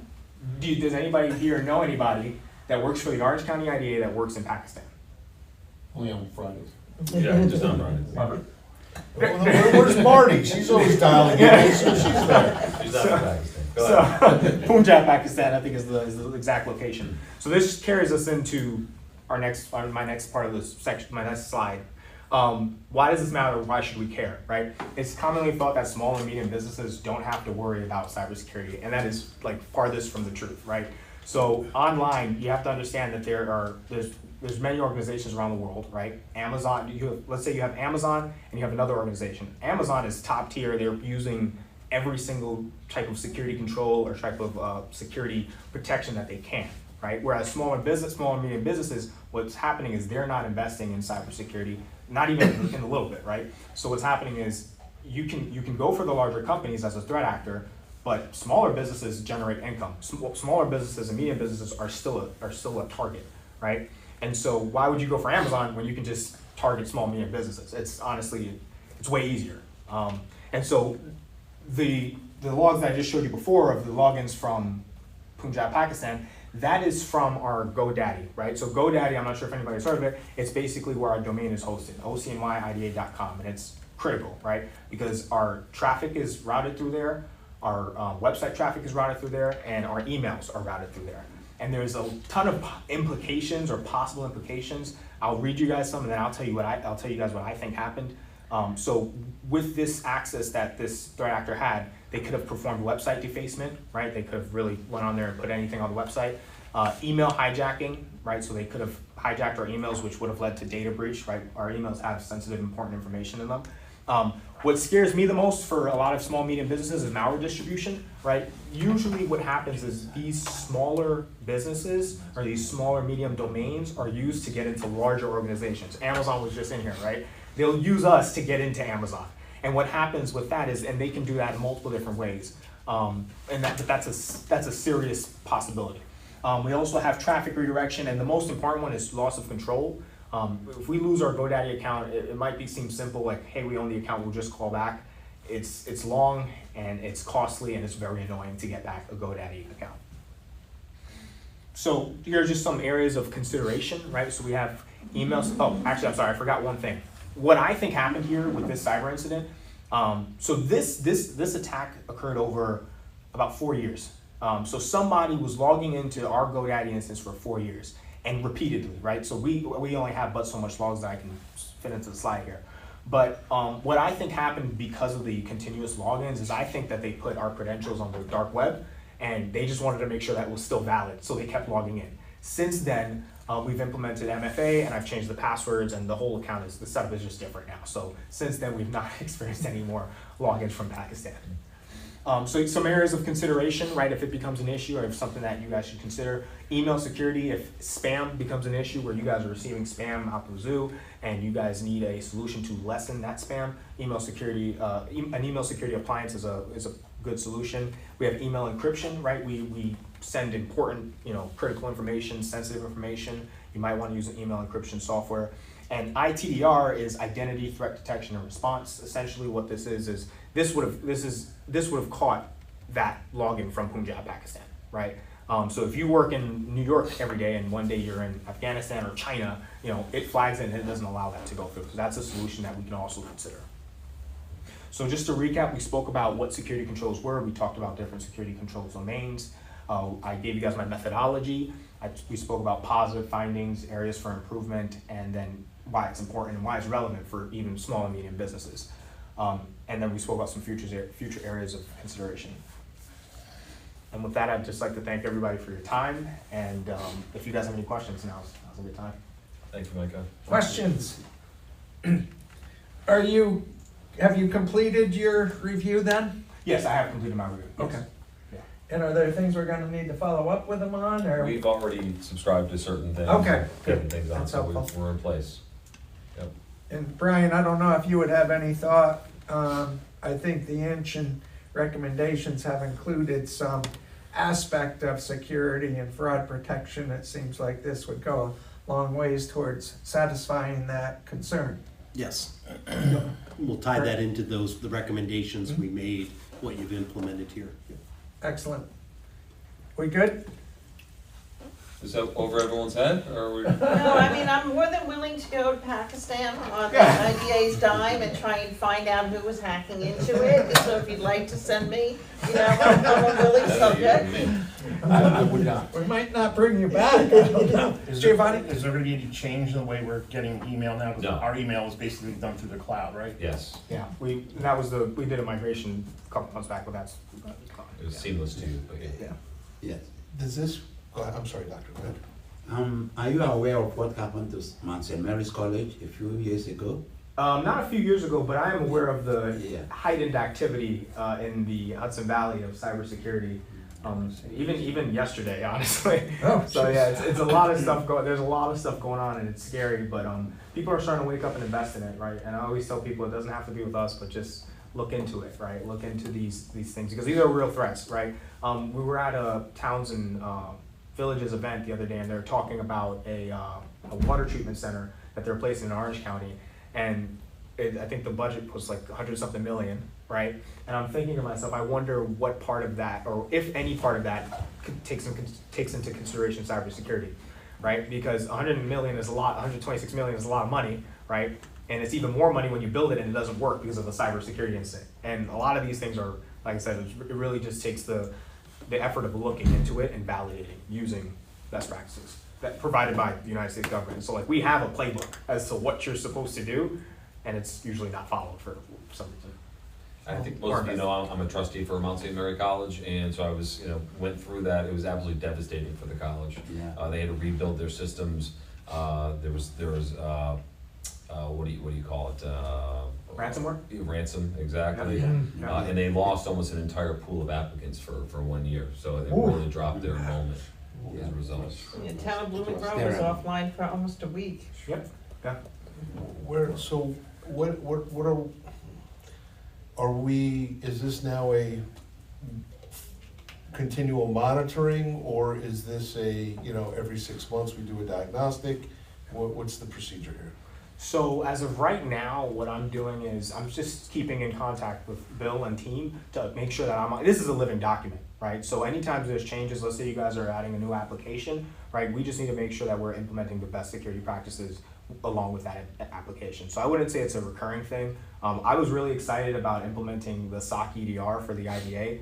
Speaker 11: Does anybody here know anybody that works for the Orange County IDA that works in Pakistan?
Speaker 4: Only on Fridays.
Speaker 2: Yeah, just not right.
Speaker 8: Where's Marty? She's always dialing in, so she's there.
Speaker 2: She's not in Pakistan. Go ahead.
Speaker 11: So, Punjab, Pakistan, I think is the exact location. So this carries us into my next part of this section, my next slide. Why does this matter? Why should we care, right? It's commonly thought that small and medium businesses don't have to worry about cybersecurity, and that is like farthest from the truth, right? So online, you have to understand that there's many organizations around the world, right? Amazon, let's say you have Amazon and you have another organization. Amazon is top tier. They're using every single type of security control or type of security protection that they can, right? Whereas small and medium businesses, what's happening is they're not investing in cybersecurity, not even in a little bit, right? So what's happening is you can go for the larger companies as a threat actor, but smaller businesses generate income. Smaller businesses and medium businesses are still a target, right? And so why would you go for Amazon when you can just target small and medium businesses? It's way easier. And so the logs that I just showed you before of the logins from Punjab, Pakistan, that is from our GoDaddy, right? So GoDaddy, I'm not sure if anybody's heard of it, it's basically where our domain is hosted, OCNYIDA.com, and it's critical, right? Because our traffic is routed through there, our website traffic is routed through there, and our emails are routed through there. And there's a ton of implications or possible implications. I'll read you guys some, and then I'll tell you guys what I think happened. So with this access that this threat actor had, they could have performed website defacement, right? They could have really went on there and put anything on the website. Email hijacking, right? So they could have hijacked our emails, which would have led to data breach, right? Our emails have sensitive, important information in them. What scares me the most for a lot of small, medium businesses is malware distribution, right? Usually what happens is these smaller businesses or these smaller, medium domains are used to get into larger organizations. Amazon was just in here, right? They'll use us to get into Amazon. And what happens with that is, and they can do that in multiple different ways, and that's a serious possibility. We also have traffic redirection, and the most important one is loss of control. If we lose our GoDaddy account, it might seem simple, like, hey, we own the account, we'll just call back. It's long, and it's costly, and it's very annoying to get back a GoDaddy account. So here are just some areas of consideration, right? So we have emails. Oh, actually, I'm sorry, I forgot one thing. What I think happened here with this cyber incident, so this attack occurred over about 4 years. So somebody was logging into our GoDaddy instance for 4 years and repeatedly, right? So we only have but so much logs that I can fit into the slide here. But what I think happened because of the continuous logins is I think that they put our credentials on the dark web and they just wanted to make sure that was still valid, so they kept logging in. Since then, we've implemented MFA and I've changed the passwords and the whole account the setup is just different now. So since then, we've not experienced any more logins from Pakistan. So some areas of consideration, right, if it becomes an issue or if something that you guys should consider. Email security, if spam becomes an issue where you guys are receiving spam out the wazoo and you guys need a solution to lessen that spam, email security, an email security appliance is a good solution. We have email encryption, right? We send important, critical information, sensitive information. You might want to use an email encryption software. And ITDR is identity threat detection and response. Essentially what this is this would have caught that login from Punjab, Pakistan, right? So if you work in New York every day and one day you're in Afghanistan or China, it flags it and it doesn't allow that to go through. So that's a solution that we can also consider. So just to recap, we spoke about what security controls were. We talked about different security controls domains. I gave you guys my methodology. We spoke about positive findings, areas for improvement, and then why it's important and why it's relevant for even small and medium businesses. And then we spoke about some future areas of consideration. And with that, I'd just like to thank everybody for your time. And if you guys have any questions, now's a good time.
Speaker 2: Thank you, Micah.
Speaker 1: Questions? Have you completed your review then?
Speaker 11: Yes, I have completed my review. Yes.
Speaker 1: Okay. And are there things we're gonna need to follow up with them on, or?
Speaker 2: We've already subscribed to certain things.
Speaker 1: Okay,
Speaker 2: Getting
Speaker 1: good.
Speaker 2: things on,
Speaker 1: That's
Speaker 2: so
Speaker 1: helpful.
Speaker 2: we're in place. Yep.
Speaker 1: And Brian, I don't know if you would have any thought, I think the ancient recommendations have included some aspect of security and fraud protection. It seems like this would go a long ways towards satisfying that concern.
Speaker 12: Yes. We'll tie that into the recommendations we made, what you've implemented here.
Speaker 1: Excellent. We good?
Speaker 2: Is that over everyone's head, or are we?
Speaker 7: No, I mean, I'm more than willing to go to Pakistan on the IDA's dime and try and find out who was hacking into it. So if you'd like to send me, I'm a willing subject.
Speaker 4: I would not.
Speaker 1: We might not bring you back, I don't know. Giovanni?
Speaker 10: Is there gonna be any change in the way we're getting email now? 'Cause
Speaker 2: No.
Speaker 10: our email is basically done through the cloud, right?
Speaker 2: Yes,
Speaker 11: Yeah, we did a migration a couple months back, but that's.
Speaker 2: it was seamless to you, but yeah.
Speaker 11: Yeah.
Speaker 6: Yes.
Speaker 8: Does this, go ahead, I'm sorry, Doctor, go ahead.
Speaker 6: Are you aware of what happened to Mount St. Mary's College a few years ago?
Speaker 11: Not a few years ago, but I am aware of the
Speaker 6: Yeah.
Speaker 11: heightened activity in the Hudson Valley of cybersecurity. Even yesterday, honestly.
Speaker 1: Oh,
Speaker 11: So yeah, it's a lot of stuff going. There's a lot of stuff going on, and it's scary. But people are starting to wake up and invest in it, right? And I always tell people it doesn't have to be with us, but just look into it, right? Look into these things because these are real threats, right? We were at a Townsend Villages event the other day, and they're talking about a water treatment center that they're placing in Orange County, and I think the budget was like 100-something million, right? And I'm thinking to myself, I wonder what part of that, or if any part of that, takes into consideration cybersecurity, right? Because 100 million is a lot, 126 million is a lot of money, right? And it's even more money when you build it and it doesn't work because of the cybersecurity incident. And a lot of these things are, like I said, it really just takes the effort of looking into it and validating, using best practices that provided by the United States government. So like we have a playbook as to what you're supposed to do, and it's usually not followed for some reason.
Speaker 2: I think most of you know I'm a trustee for Mount St. Mary College, and so I was, went through that. It was absolutely devastating for the college.
Speaker 6: Yeah.
Speaker 2: They had to rebuild their systems. There was what do you call it?
Speaker 11: Ransomware?
Speaker 2: Ransom, exactly.
Speaker 11: Yeah.
Speaker 2: And they lost almost an entire pool of applicants for 1 year, so they really dropped their enrollment as a result.
Speaker 7: Yeah, town of Blooming Grove was offline for almost a week.
Speaker 11: Yep. Yeah.
Speaker 8: What are we, is this now a continual monitoring, or is this a, every 6 months we do a diagnostic? What's the procedure here?
Speaker 11: So as of right now, what I'm doing is I'm just keeping in contact with Bill and team to make sure that this is a living document, right? So anytime there's changes, let's say you guys are adding a new application, right? We just need to make sure that we're implementing the best security practices along with that application. So I wouldn't say it's a recurring thing. I was really excited about implementing the SOC EDR for the IDA.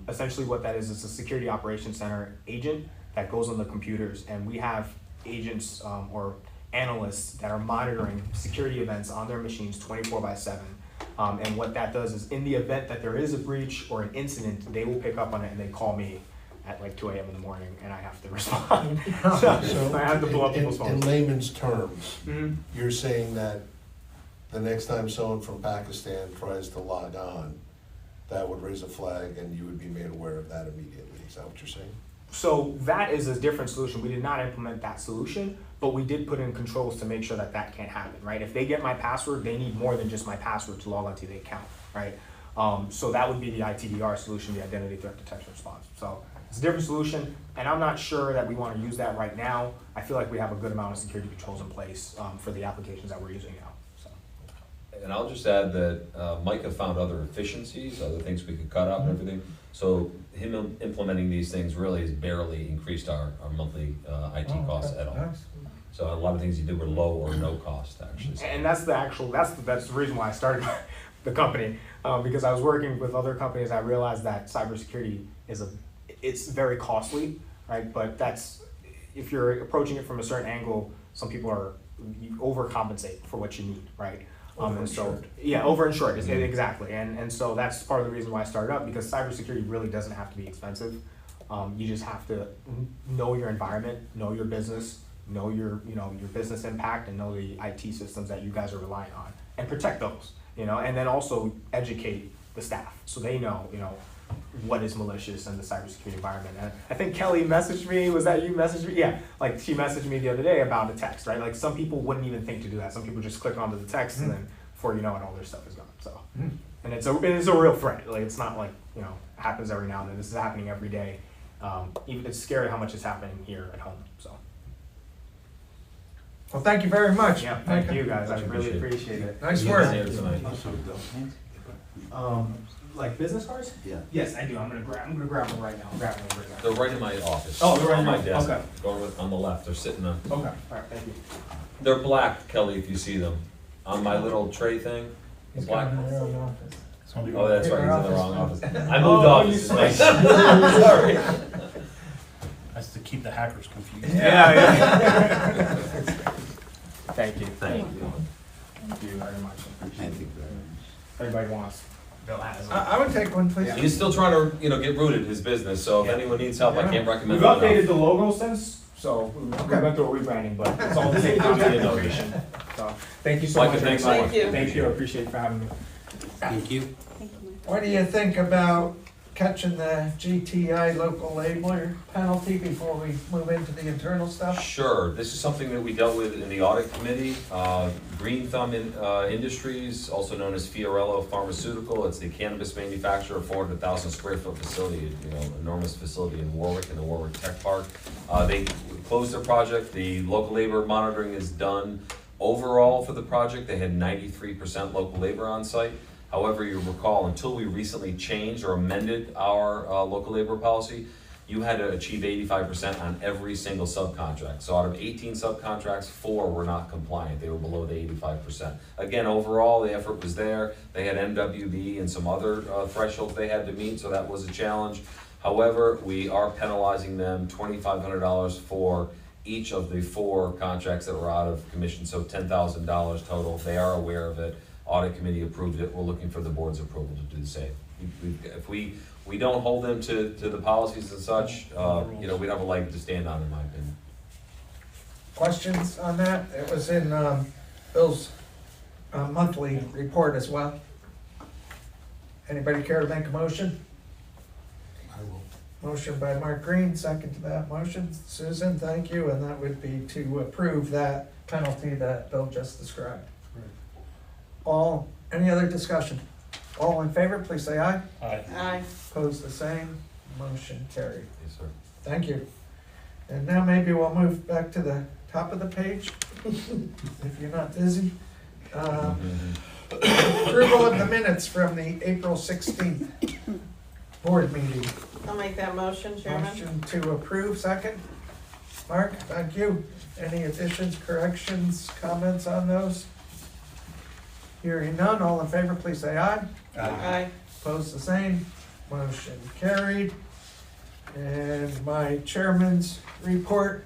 Speaker 11: Essentially what that is a security operations center agent that goes on the computers, and we have agents or analysts that are monitoring security events on their machines 24/7. And what that does is in the event that there is a breach or an incident, they will pick up on it and they call me at like 2 a.m. in the morning and I have to respond. So I have to blow up people's phones.
Speaker 8: In layman's terms, you're saying that the next time someone from Pakistan tries to log on, that would raise a flag and you would be made aware of that immediately. Is that what you're saying?
Speaker 11: So that is a different solution. We did not implement that solution, but we did put in controls to make sure that that can't happen, right? If they get my password, they need more than just my password to log onto the account, right? So that would be the ITDR solution, the Identity Threat Detection Response. So it's a different solution, and I'm not sure that we want to use that right now. I feel like we have a good amount of security controls in place for the applications that we're using now. So.
Speaker 2: And I'll just add that Micah found other efficiencies, other things we could cut out and everything. So him implementing these things really has barely increased our monthly IT costs at all.
Speaker 1: Nice.
Speaker 2: So a lot of things he did were low or no cost, actually.
Speaker 11: And that's the reason why I started the company, because I was working with other companies. I realized that cybersecurity it's very costly, right? But if you're approaching it from a certain angle, some people you overcompensate for what you need, right? And so, yeah, overinsured, exactly. And so that's part of the reason why I started up, because cybersecurity really doesn't have to be expensive. You just have to know your environment, know your business, know your business impact, and know the IT systems that you guys are relying on, and protect those, and then also educate the staff so they know, what is malicious in the cybersecurity environment. And I think Kelly messaged me, was that you messaged me? Yeah, like she messaged me the other day about a text, right? Like some people wouldn't even think to do that. Some people just click onto the text and then before you know it, all their stuff is gone. So, and it is a real threat. Like it's not like, you know, happens every now and then. This is happening every day. Even it's scary how much is happening here at home, so.
Speaker 1: Well, thank you very much.
Speaker 11: Yeah, thank
Speaker 1: Micah.
Speaker 11: you guys, I
Speaker 2: Much
Speaker 11: really
Speaker 2: appreciated.
Speaker 11: appreciate it.
Speaker 1: Nice
Speaker 2: Yeah,
Speaker 1: work.
Speaker 2: it's tonight.
Speaker 11: Like business cards?
Speaker 6: Yeah.
Speaker 11: Yes, I do. I'm gonna grab them right now. I'm grabbing them right now.
Speaker 2: They're right in my office.
Speaker 11: Oh, they're right
Speaker 2: on
Speaker 11: in
Speaker 2: my
Speaker 11: your-
Speaker 2: desk.
Speaker 11: okay.
Speaker 2: Going on the left. They're sitting on.
Speaker 11: Okay, all right, thank you.
Speaker 2: They're black, Kelly, if you see them. On my little tray thing.
Speaker 1: He's
Speaker 2: Black.
Speaker 1: got their own office.
Speaker 10: It's gonna be-
Speaker 2: Oh, that's right, he's in the
Speaker 1: Office.
Speaker 2: wrong office. I moved offices. Sorry.
Speaker 10: That's to keep the hackers confused.
Speaker 11: Yeah. Thank you.
Speaker 2: Thank you.
Speaker 11: Thank you very much.
Speaker 6: Thank you very much.
Speaker 11: Everybody wants, Bill has them.
Speaker 1: I would take one, please.
Speaker 2: He's still trying to, get rooted in his business, so if
Speaker 11: Yeah.
Speaker 2: anyone needs help, I can't recommend
Speaker 11: We've
Speaker 2: it enough.
Speaker 11: updated the logo since, so we went through a rebranding, but it's all the same content
Speaker 2: Yeah.
Speaker 11: creation. So, thank you so
Speaker 2: Micah,
Speaker 11: much.
Speaker 2: thanks so
Speaker 11: everybody.
Speaker 2: much.
Speaker 7: Thank you.
Speaker 11: Thank you, I appreciate you for having me.
Speaker 12: Thank you.
Speaker 3: Thank you.
Speaker 1: What do you think about catching the GTI local labeler penalty before we move into the internal stuff?
Speaker 2: Sure, this is something that we dealt with in the audit committee. Green Thumb Industries, also known as Fiorello Pharmaceutical, it's the cannabis manufacturer, 400,000 square foot facility, enormous facility in Warwick, in the Warwick Tech Park. They closed their project, the local labor monitoring is done. Overall for the project, they had 93% local labor on site. However, you recall, until we recently changed or amended our local labor policy, you had to achieve 85% on every single subcontract. So out of 18 subcontracts, 4 were not compliant. They were below the 85%. Again, overall, the effort was there. They had MWB and some other thresholds they had to meet, so that was a challenge. However, we are penalizing them $2,500 for each of the 4 contracts that were out of commission, so $10,000 total. They are aware of it. Audit committee approved it. We're looking for the board's approval to do the same. If we don't hold them to the policies and such, we don't have a leg to stand on, in my opinion.
Speaker 1: Questions on that? It was in Bill's monthly report as well. Anybody care to make a motion?
Speaker 8: I will.
Speaker 1: Motion by Mark Green, second to that motion. Susan, thank you, and that would be to approve that penalty that Bill just described. Any other discussion? All in favor, please say aye.
Speaker 10: Aye.
Speaker 7: Aye.
Speaker 1: Opposed, the same. Motion carried.
Speaker 2: Yes, sir.
Speaker 1: Thank you. And now maybe we'll move back to the top of the page, if you're not busy. Approval of the minutes from the April 16th board meeting.
Speaker 7: I'll make that motion, Chairman.
Speaker 1: Motion to approve, second. Mark, thank you. Any additions, corrections, comments on those? Hearing none, all in favor, please say aye.
Speaker 7: Aye.
Speaker 1: Opposed, the same. Motion carried. And my chairman's report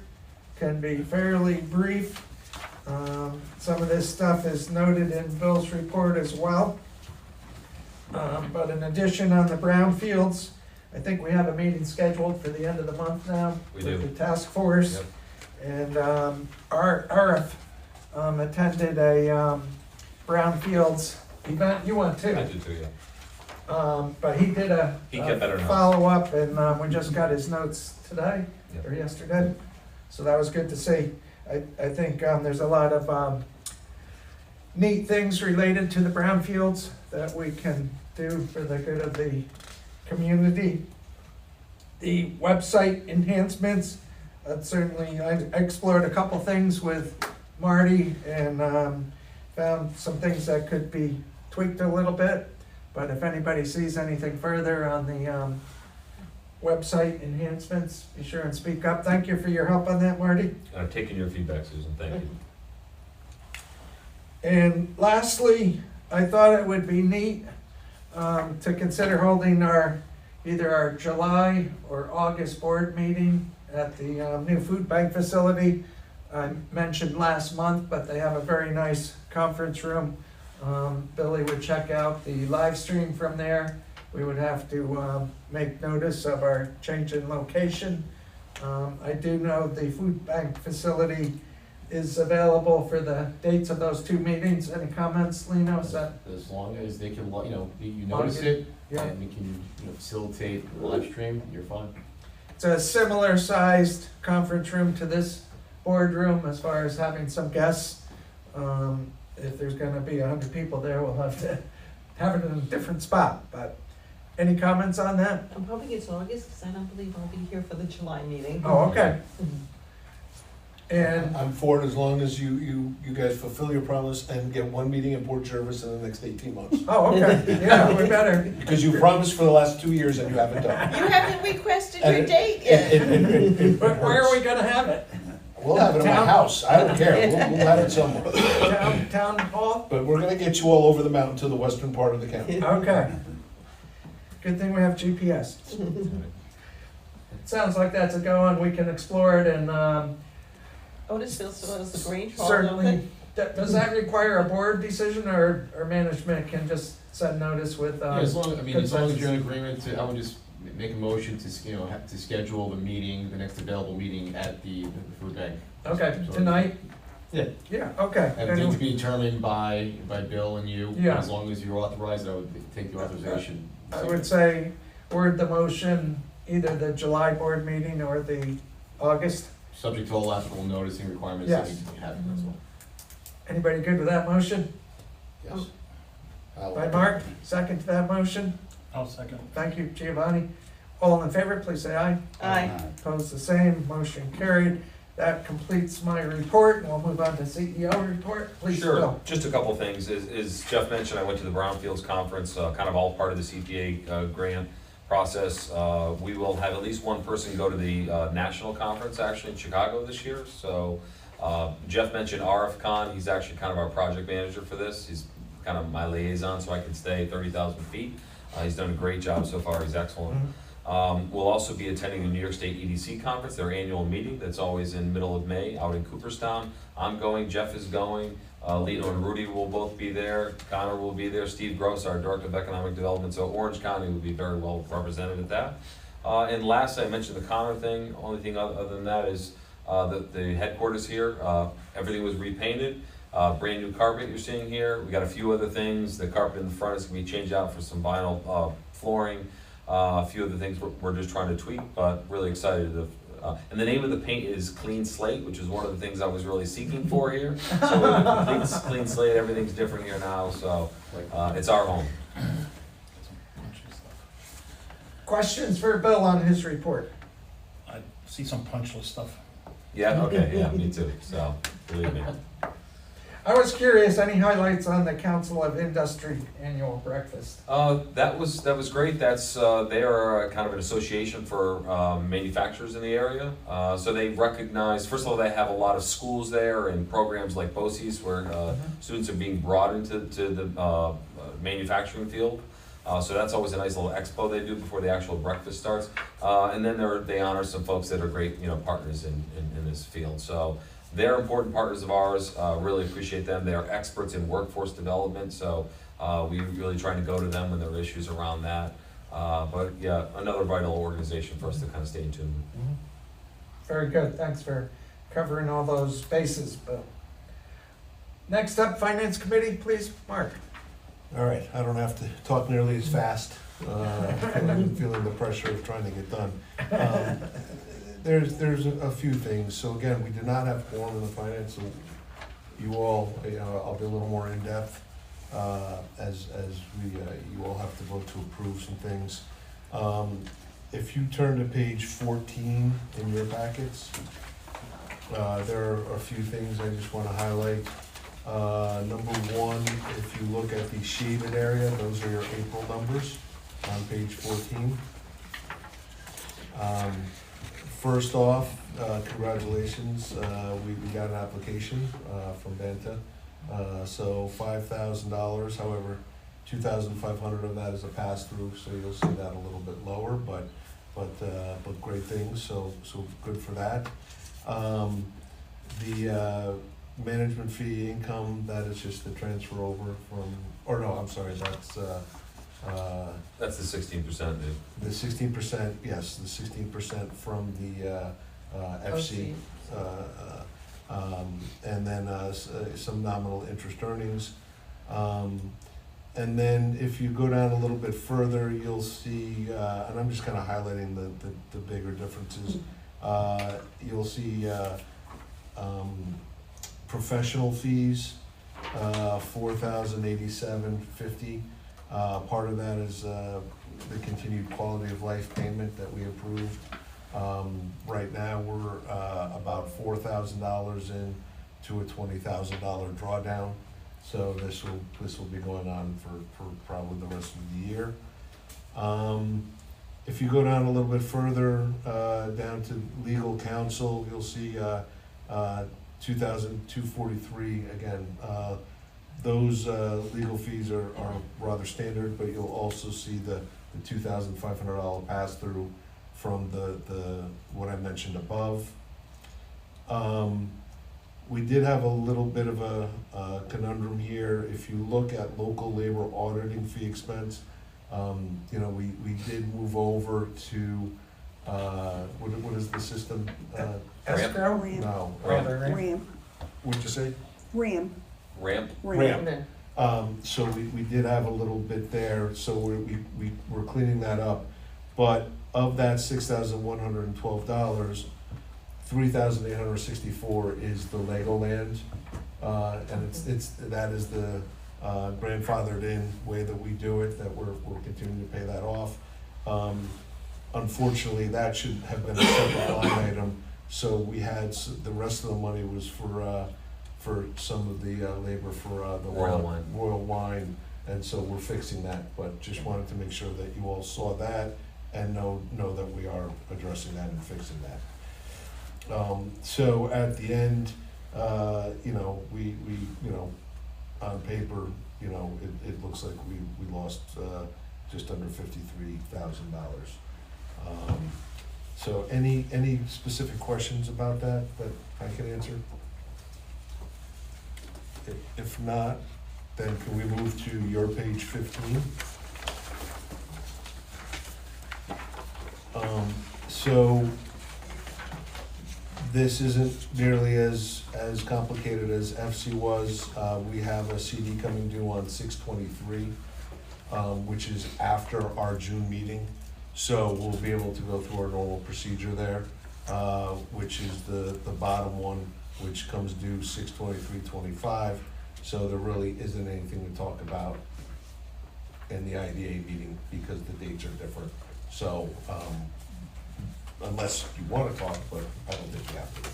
Speaker 1: can be fairly brief. Some of this stuff is noted in Bill's report as well. But in addition, on the brownfields, I think we have a meeting scheduled for the end of the month now.
Speaker 2: We do.
Speaker 1: With the task force.
Speaker 2: Yep.
Speaker 1: And RF attended a brownfields event. You went too.
Speaker 2: I do too, yeah.
Speaker 1: But he did
Speaker 2: He kept better notes.
Speaker 1: follow-up, and we just got his notes today,
Speaker 2: Yep.
Speaker 1: or yesterday, so that was good to see. I think there's a lot of neat things related to the brownfields that we can do for the good of the community. The website enhancements, certainly, I explored a couple things with Marty and found some things that could be tweaked a little bit. But if anybody sees anything further on the website enhancements, be sure and speak up. Thank you for your help on that, Marty.
Speaker 2: I've taken your feedback, Susan, thank you.
Speaker 1: And lastly, I thought it would be neat to consider holding either our July or August board meeting at the new food bank facility. I mentioned last month, but they have a very nice conference room. Billy would check out the live stream from there. We would have to make notice of our change in location. I do know the food bank facility is available for the dates of those 2 meetings. Any comments, Lino? Is that
Speaker 4: As long as they can, you
Speaker 1: Log
Speaker 4: notice
Speaker 1: in.
Speaker 4: it,
Speaker 1: Yeah.
Speaker 4: and we can, facilitate the live stream, you're fine.
Speaker 1: It's a similar sized conference room to this boardroom as far as having some guests. If there's gonna be 100 people there, we'll have to have it in a different spot, but any comments on that?
Speaker 7: I'm hoping it's August, because I don't believe I'll be here for the July meeting.
Speaker 1: Oh, okay. And,
Speaker 8: I'm for it as long as you guys fulfill your promise and get one meeting in Port Jervis in the next 18 months.
Speaker 1: oh, okay, yeah, we better.
Speaker 8: Because you promised for the last 2 years and you haven't done it.
Speaker 7: You haven't requested
Speaker 8: And
Speaker 7: your
Speaker 8: it-
Speaker 7: date yet.
Speaker 1: Where are we gonna have it?
Speaker 8: We'll have it in my
Speaker 1: Town-
Speaker 8: house, I don't care, we'll have it somewhere.
Speaker 1: Town hall?
Speaker 8: But we're gonna get you all over the mountain to the western part of the county.
Speaker 1: Okay. Good thing we have GPS. Sounds like that's a go, and we can explore it, and
Speaker 7: Otisville still has the Grange Hall, don't
Speaker 1: certainly,
Speaker 7: they?
Speaker 1: does that require a board decision, or management can just send notice with,
Speaker 4: Yeah, as long as you're
Speaker 1: consensus?
Speaker 4: in agreement I would just make a motion to, to schedule the meeting, the next available meeting at the food bank.
Speaker 1: Okay,
Speaker 4: So-
Speaker 1: tonight?
Speaker 4: Yeah.
Speaker 1: Yeah, okay.
Speaker 4: And it to be determined by Bill and you,
Speaker 1: Yeah.
Speaker 4: as long as you're authorized, I would take the authorization.
Speaker 1: I would say, word the motion, either the July board meeting or the August.
Speaker 4: Subject to all applicable noticing requirements that
Speaker 1: Yes.
Speaker 4: need to be happening as well.
Speaker 1: Anybody good with that motion?
Speaker 8: Yes.
Speaker 1: By Mark, second to that motion?
Speaker 10: I'll second.
Speaker 1: Thank you, Giovanni. All in favor, please say aye.
Speaker 7: Aye.
Speaker 1: Opposed, the same, motion carried. That completes my report, and we'll move on to CEO report. Please,
Speaker 2: Sure,
Speaker 1: Bill.
Speaker 2: just a couple things. As Jeff mentioned, I went to the Brownfields Conference, kind of all part of the CPA grant process. We will have at least one person go to the national conference actually in Chicago this year. So Jeff mentioned RF Khan, he's actually kind of our project manager for this. He's kind of my liaison, so I can stay 30,000 feet. He's done a great job so far, he's excellent. We'll also be attending the New York State EDC Conference, their annual meeting that's always in middle of May out in Cooperstown. I'm going, Jeff is going, Lino and Rudy will both be there, Connor will be there, Steve Gross, our Director of Economic Development, so Orange County will be very well represented at that. And lastly, I mentioned the Connor thing, only thing other than that is the headquarters here, everything was repainted. Brand new carpet you're seeing here. We got a few other things. The carpet in the front is gonna be changed out for some vinyl flooring. A few other things we're just trying to tweak, but really excited. And the name of the paint is Clean Slate, which is one of the things I was really seeking for here. So we have a complete clean slate. Everything's different here now, so it's our home.
Speaker 1: Questions for Bill on his report?
Speaker 10: I see some punch list stuff.
Speaker 2: Yeah. Okay. Yeah. Me too. So believe me.
Speaker 1: I was curious, any highlights on the Council of Industry annual breakfast?
Speaker 2: That was great. That's they are kind of an association for manufacturers in the area. So they recognize, first of all, they have a lot of schools there and programs like BOCES where students are being brought into the manufacturing field. So that's always a nice little expo they do before the actual breakfast starts. And then they honor some folks that are great, partners in this field. So they're important partners of ours. Really appreciate them. They are experts in workforce development. So we're really trying to go to them when there are issues around that. But yeah, another vital organization for us to kind of stay in tune with.
Speaker 1: Very good, thanks for covering all those bases, Bill. Next up, Finance Committee, please, Mark.
Speaker 8: All right, I don't have to talk nearly as fast. I'm feeling the pressure of trying to get done. There's a few things. So again, we did not have quorum in the finance, so you all, I'll be a little more in-depth as you all have to vote to approve some things. If you turn to page 14 in your packets, there are a few things I just want to highlight. Number one, if you look at the shaded area, those are your April numbers on page 14. First off, congratulations, we got an application from Banta. So $5,000, however, $2,500 of that is a pass-through, so you'll see that a little bit lower, but great things, so good for that. The management fee income, that is just the transfer over from, or no, I'm sorry, that's
Speaker 2: That's the 16%.
Speaker 8: the 16%, yes, the 16% from the FC. And then some nominal interest earnings. And then if you go down a little bit further, you'll see, and I'm just kind of highlighting the bigger differences. You'll see professional fees, $4,087.50. Part of that is the continued quality of life payment that we approved. Right now, we're about $4,000 in to a $20,000 drawdown. So this will be going on for probably the rest of the year. If you go down a little bit further, down to legal counsel, you'll see $2,243 again. Those legal fees are rather standard, but you'll also see the $2,500 pass-through from the what I mentioned above. We did have a little bit of a conundrum here. If you look at local labor auditing fee expense, you know, we did move over to, what is the system?
Speaker 1: Escrow?
Speaker 8: No.
Speaker 1: Ramp.
Speaker 8: What'd you say?
Speaker 2: Ramp?
Speaker 8: Ramp. So we did have a little bit there, so we're cleaning that up. But of that $6,112, $3,864 is the Legoland, and that is the grandfathered in way that we do it, that we're continuing to pay that off. Unfortunately, that should have been a separate line item, so we had, the rest of the money was for some of the labor for the Royal Wine, and so we're fixing that, but just wanted to make sure that you all saw that and know that we are addressing that and fixing that. So at the end, you know, we you know, on paper, you know, it looks like we lost just under $53,000. So any specific questions about that I can answer? If not, then can we move to your page 15? So this isn't nearly as complicated as FC was. We have a CD coming due on 6/23, which is after our June meeting. So we'll be able to go through our normal procedure there, which is the bottom one, which comes due 6/23/25. So there really isn't anything to talk about in the IDA meeting because the dates are different. So, unless you wanna talk, but I don't think you have to.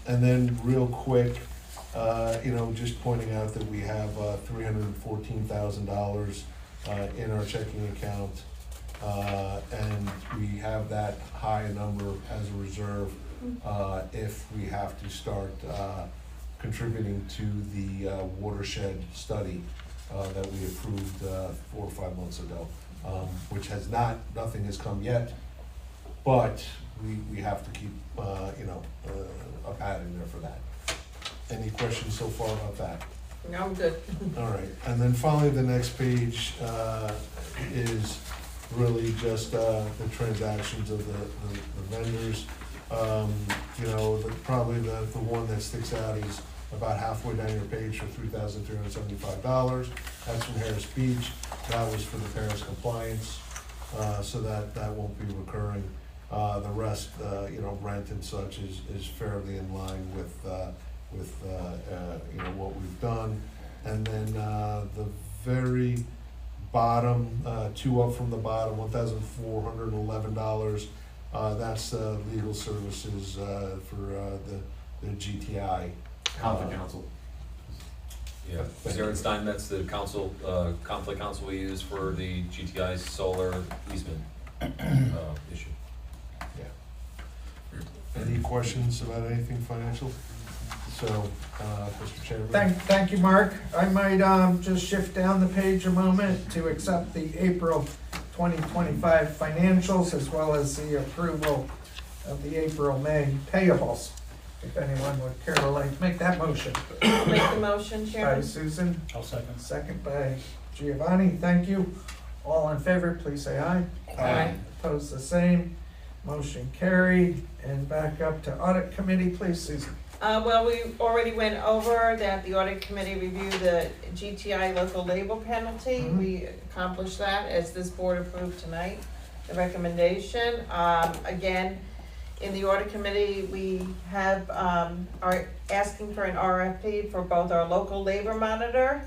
Speaker 8: And then real quick, you know, just pointing out that we have $314,000 in our checking account. And we have that high number as a reserve if we have to start contributing to the watershed study that we approved 4 or 5 months ago, which has nothing has come yet, but we have to keep, you know, a pad in there for that. Any questions so far about that?
Speaker 7: No, I'm good.
Speaker 8: All right, and then finally, the next page is really just the transactions of the vendors. You know, probably the one that sticks out is about halfway down your page for $3,375. That's from Harris Beach. That was for the Paris compliance, so that won't be recurring. The rest, you know, rent and such is fairly in line with you know, what we've done. And then the very bottom, 2 up from the bottom, $1,411. That's legal services for the GTI.
Speaker 4: Conflict counsel.
Speaker 2: Yeah, Stein, that's the council, conflict counsel we use for the GTI solar easement issue.
Speaker 8: Yeah. Any questions about anything financial? So, Mr. Chairman.
Speaker 1: Thank you, Mark. I might just shift down the page a moment to accept the April 2025 financials as well as the approval of the April-May payables. If anyone would care to make that motion.
Speaker 7: Make the motion,
Speaker 1: By
Speaker 7: Chairman.
Speaker 1: Susan,
Speaker 10: I'll second.
Speaker 1: second by Giovanni. Thank you. All in favor, please say aye.
Speaker 7: Aye.
Speaker 1: Opposed, the same. Motion carried. And back up to audit committee, please, Susan.
Speaker 7: Well, we already went over that the audit committee reviewed the GTI local labor penalty.
Speaker 1: Mhm.
Speaker 7: We accomplished that as this board approved tonight, the recommendation. Again, in the audit committee, we have, are asking for an RFP for both our local labor monitor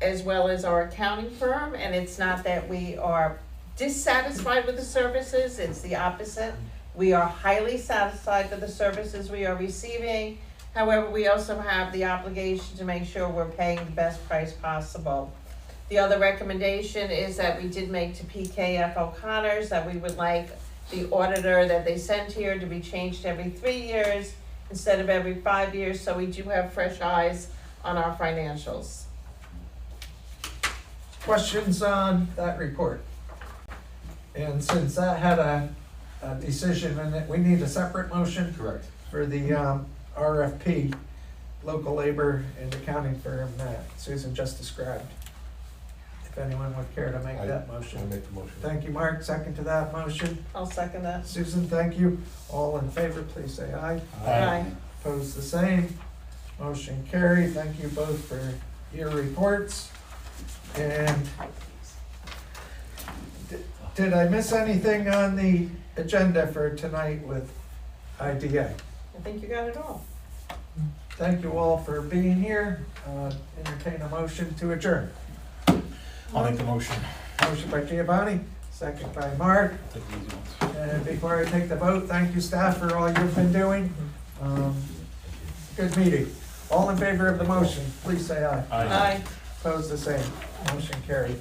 Speaker 7: as well as our accounting firm, and it's not that we are dissatisfied with the services, it's the opposite. We are highly satisfied with the services we are receiving. However, we also have the obligation to make sure we're paying the best price possible. The other recommendation is that we did make to PKF O'Connor's that we would like the auditor that they sent here to be changed every 3 years instead of every 5 years, so we do have fresh eyes on our financials.
Speaker 1: Questions on that report? And since that had a decision in it, we need a separate motion
Speaker 4: Correct.
Speaker 1: for the RFP, local labor and accounting firm that Susan just described. If anyone would care to make that
Speaker 8: I
Speaker 1: motion.
Speaker 8: make the motion.
Speaker 1: Thank you, Mark. Second to that motion.
Speaker 7: I'll second that.
Speaker 1: Susan, thank you. All in favor, please say aye.
Speaker 7: Aye.
Speaker 1: Opposed, the same. Motion carried. Thank you both for your reports. And did I miss anything on the agenda for tonight with IDA?
Speaker 7: I think you got it all.
Speaker 1: Thank you all for being here. Entertain a motion to adjourn.
Speaker 10: I'll make the motion.
Speaker 1: Motion by Giovanni, second by Mark.
Speaker 10: Take the easy ones.
Speaker 1: And before I take the vote, thank you staff for all you've been doing. Good meeting. All in favor of the motion, please say aye.
Speaker 7: Aye.
Speaker 1: Opposed, the same. Motion carried.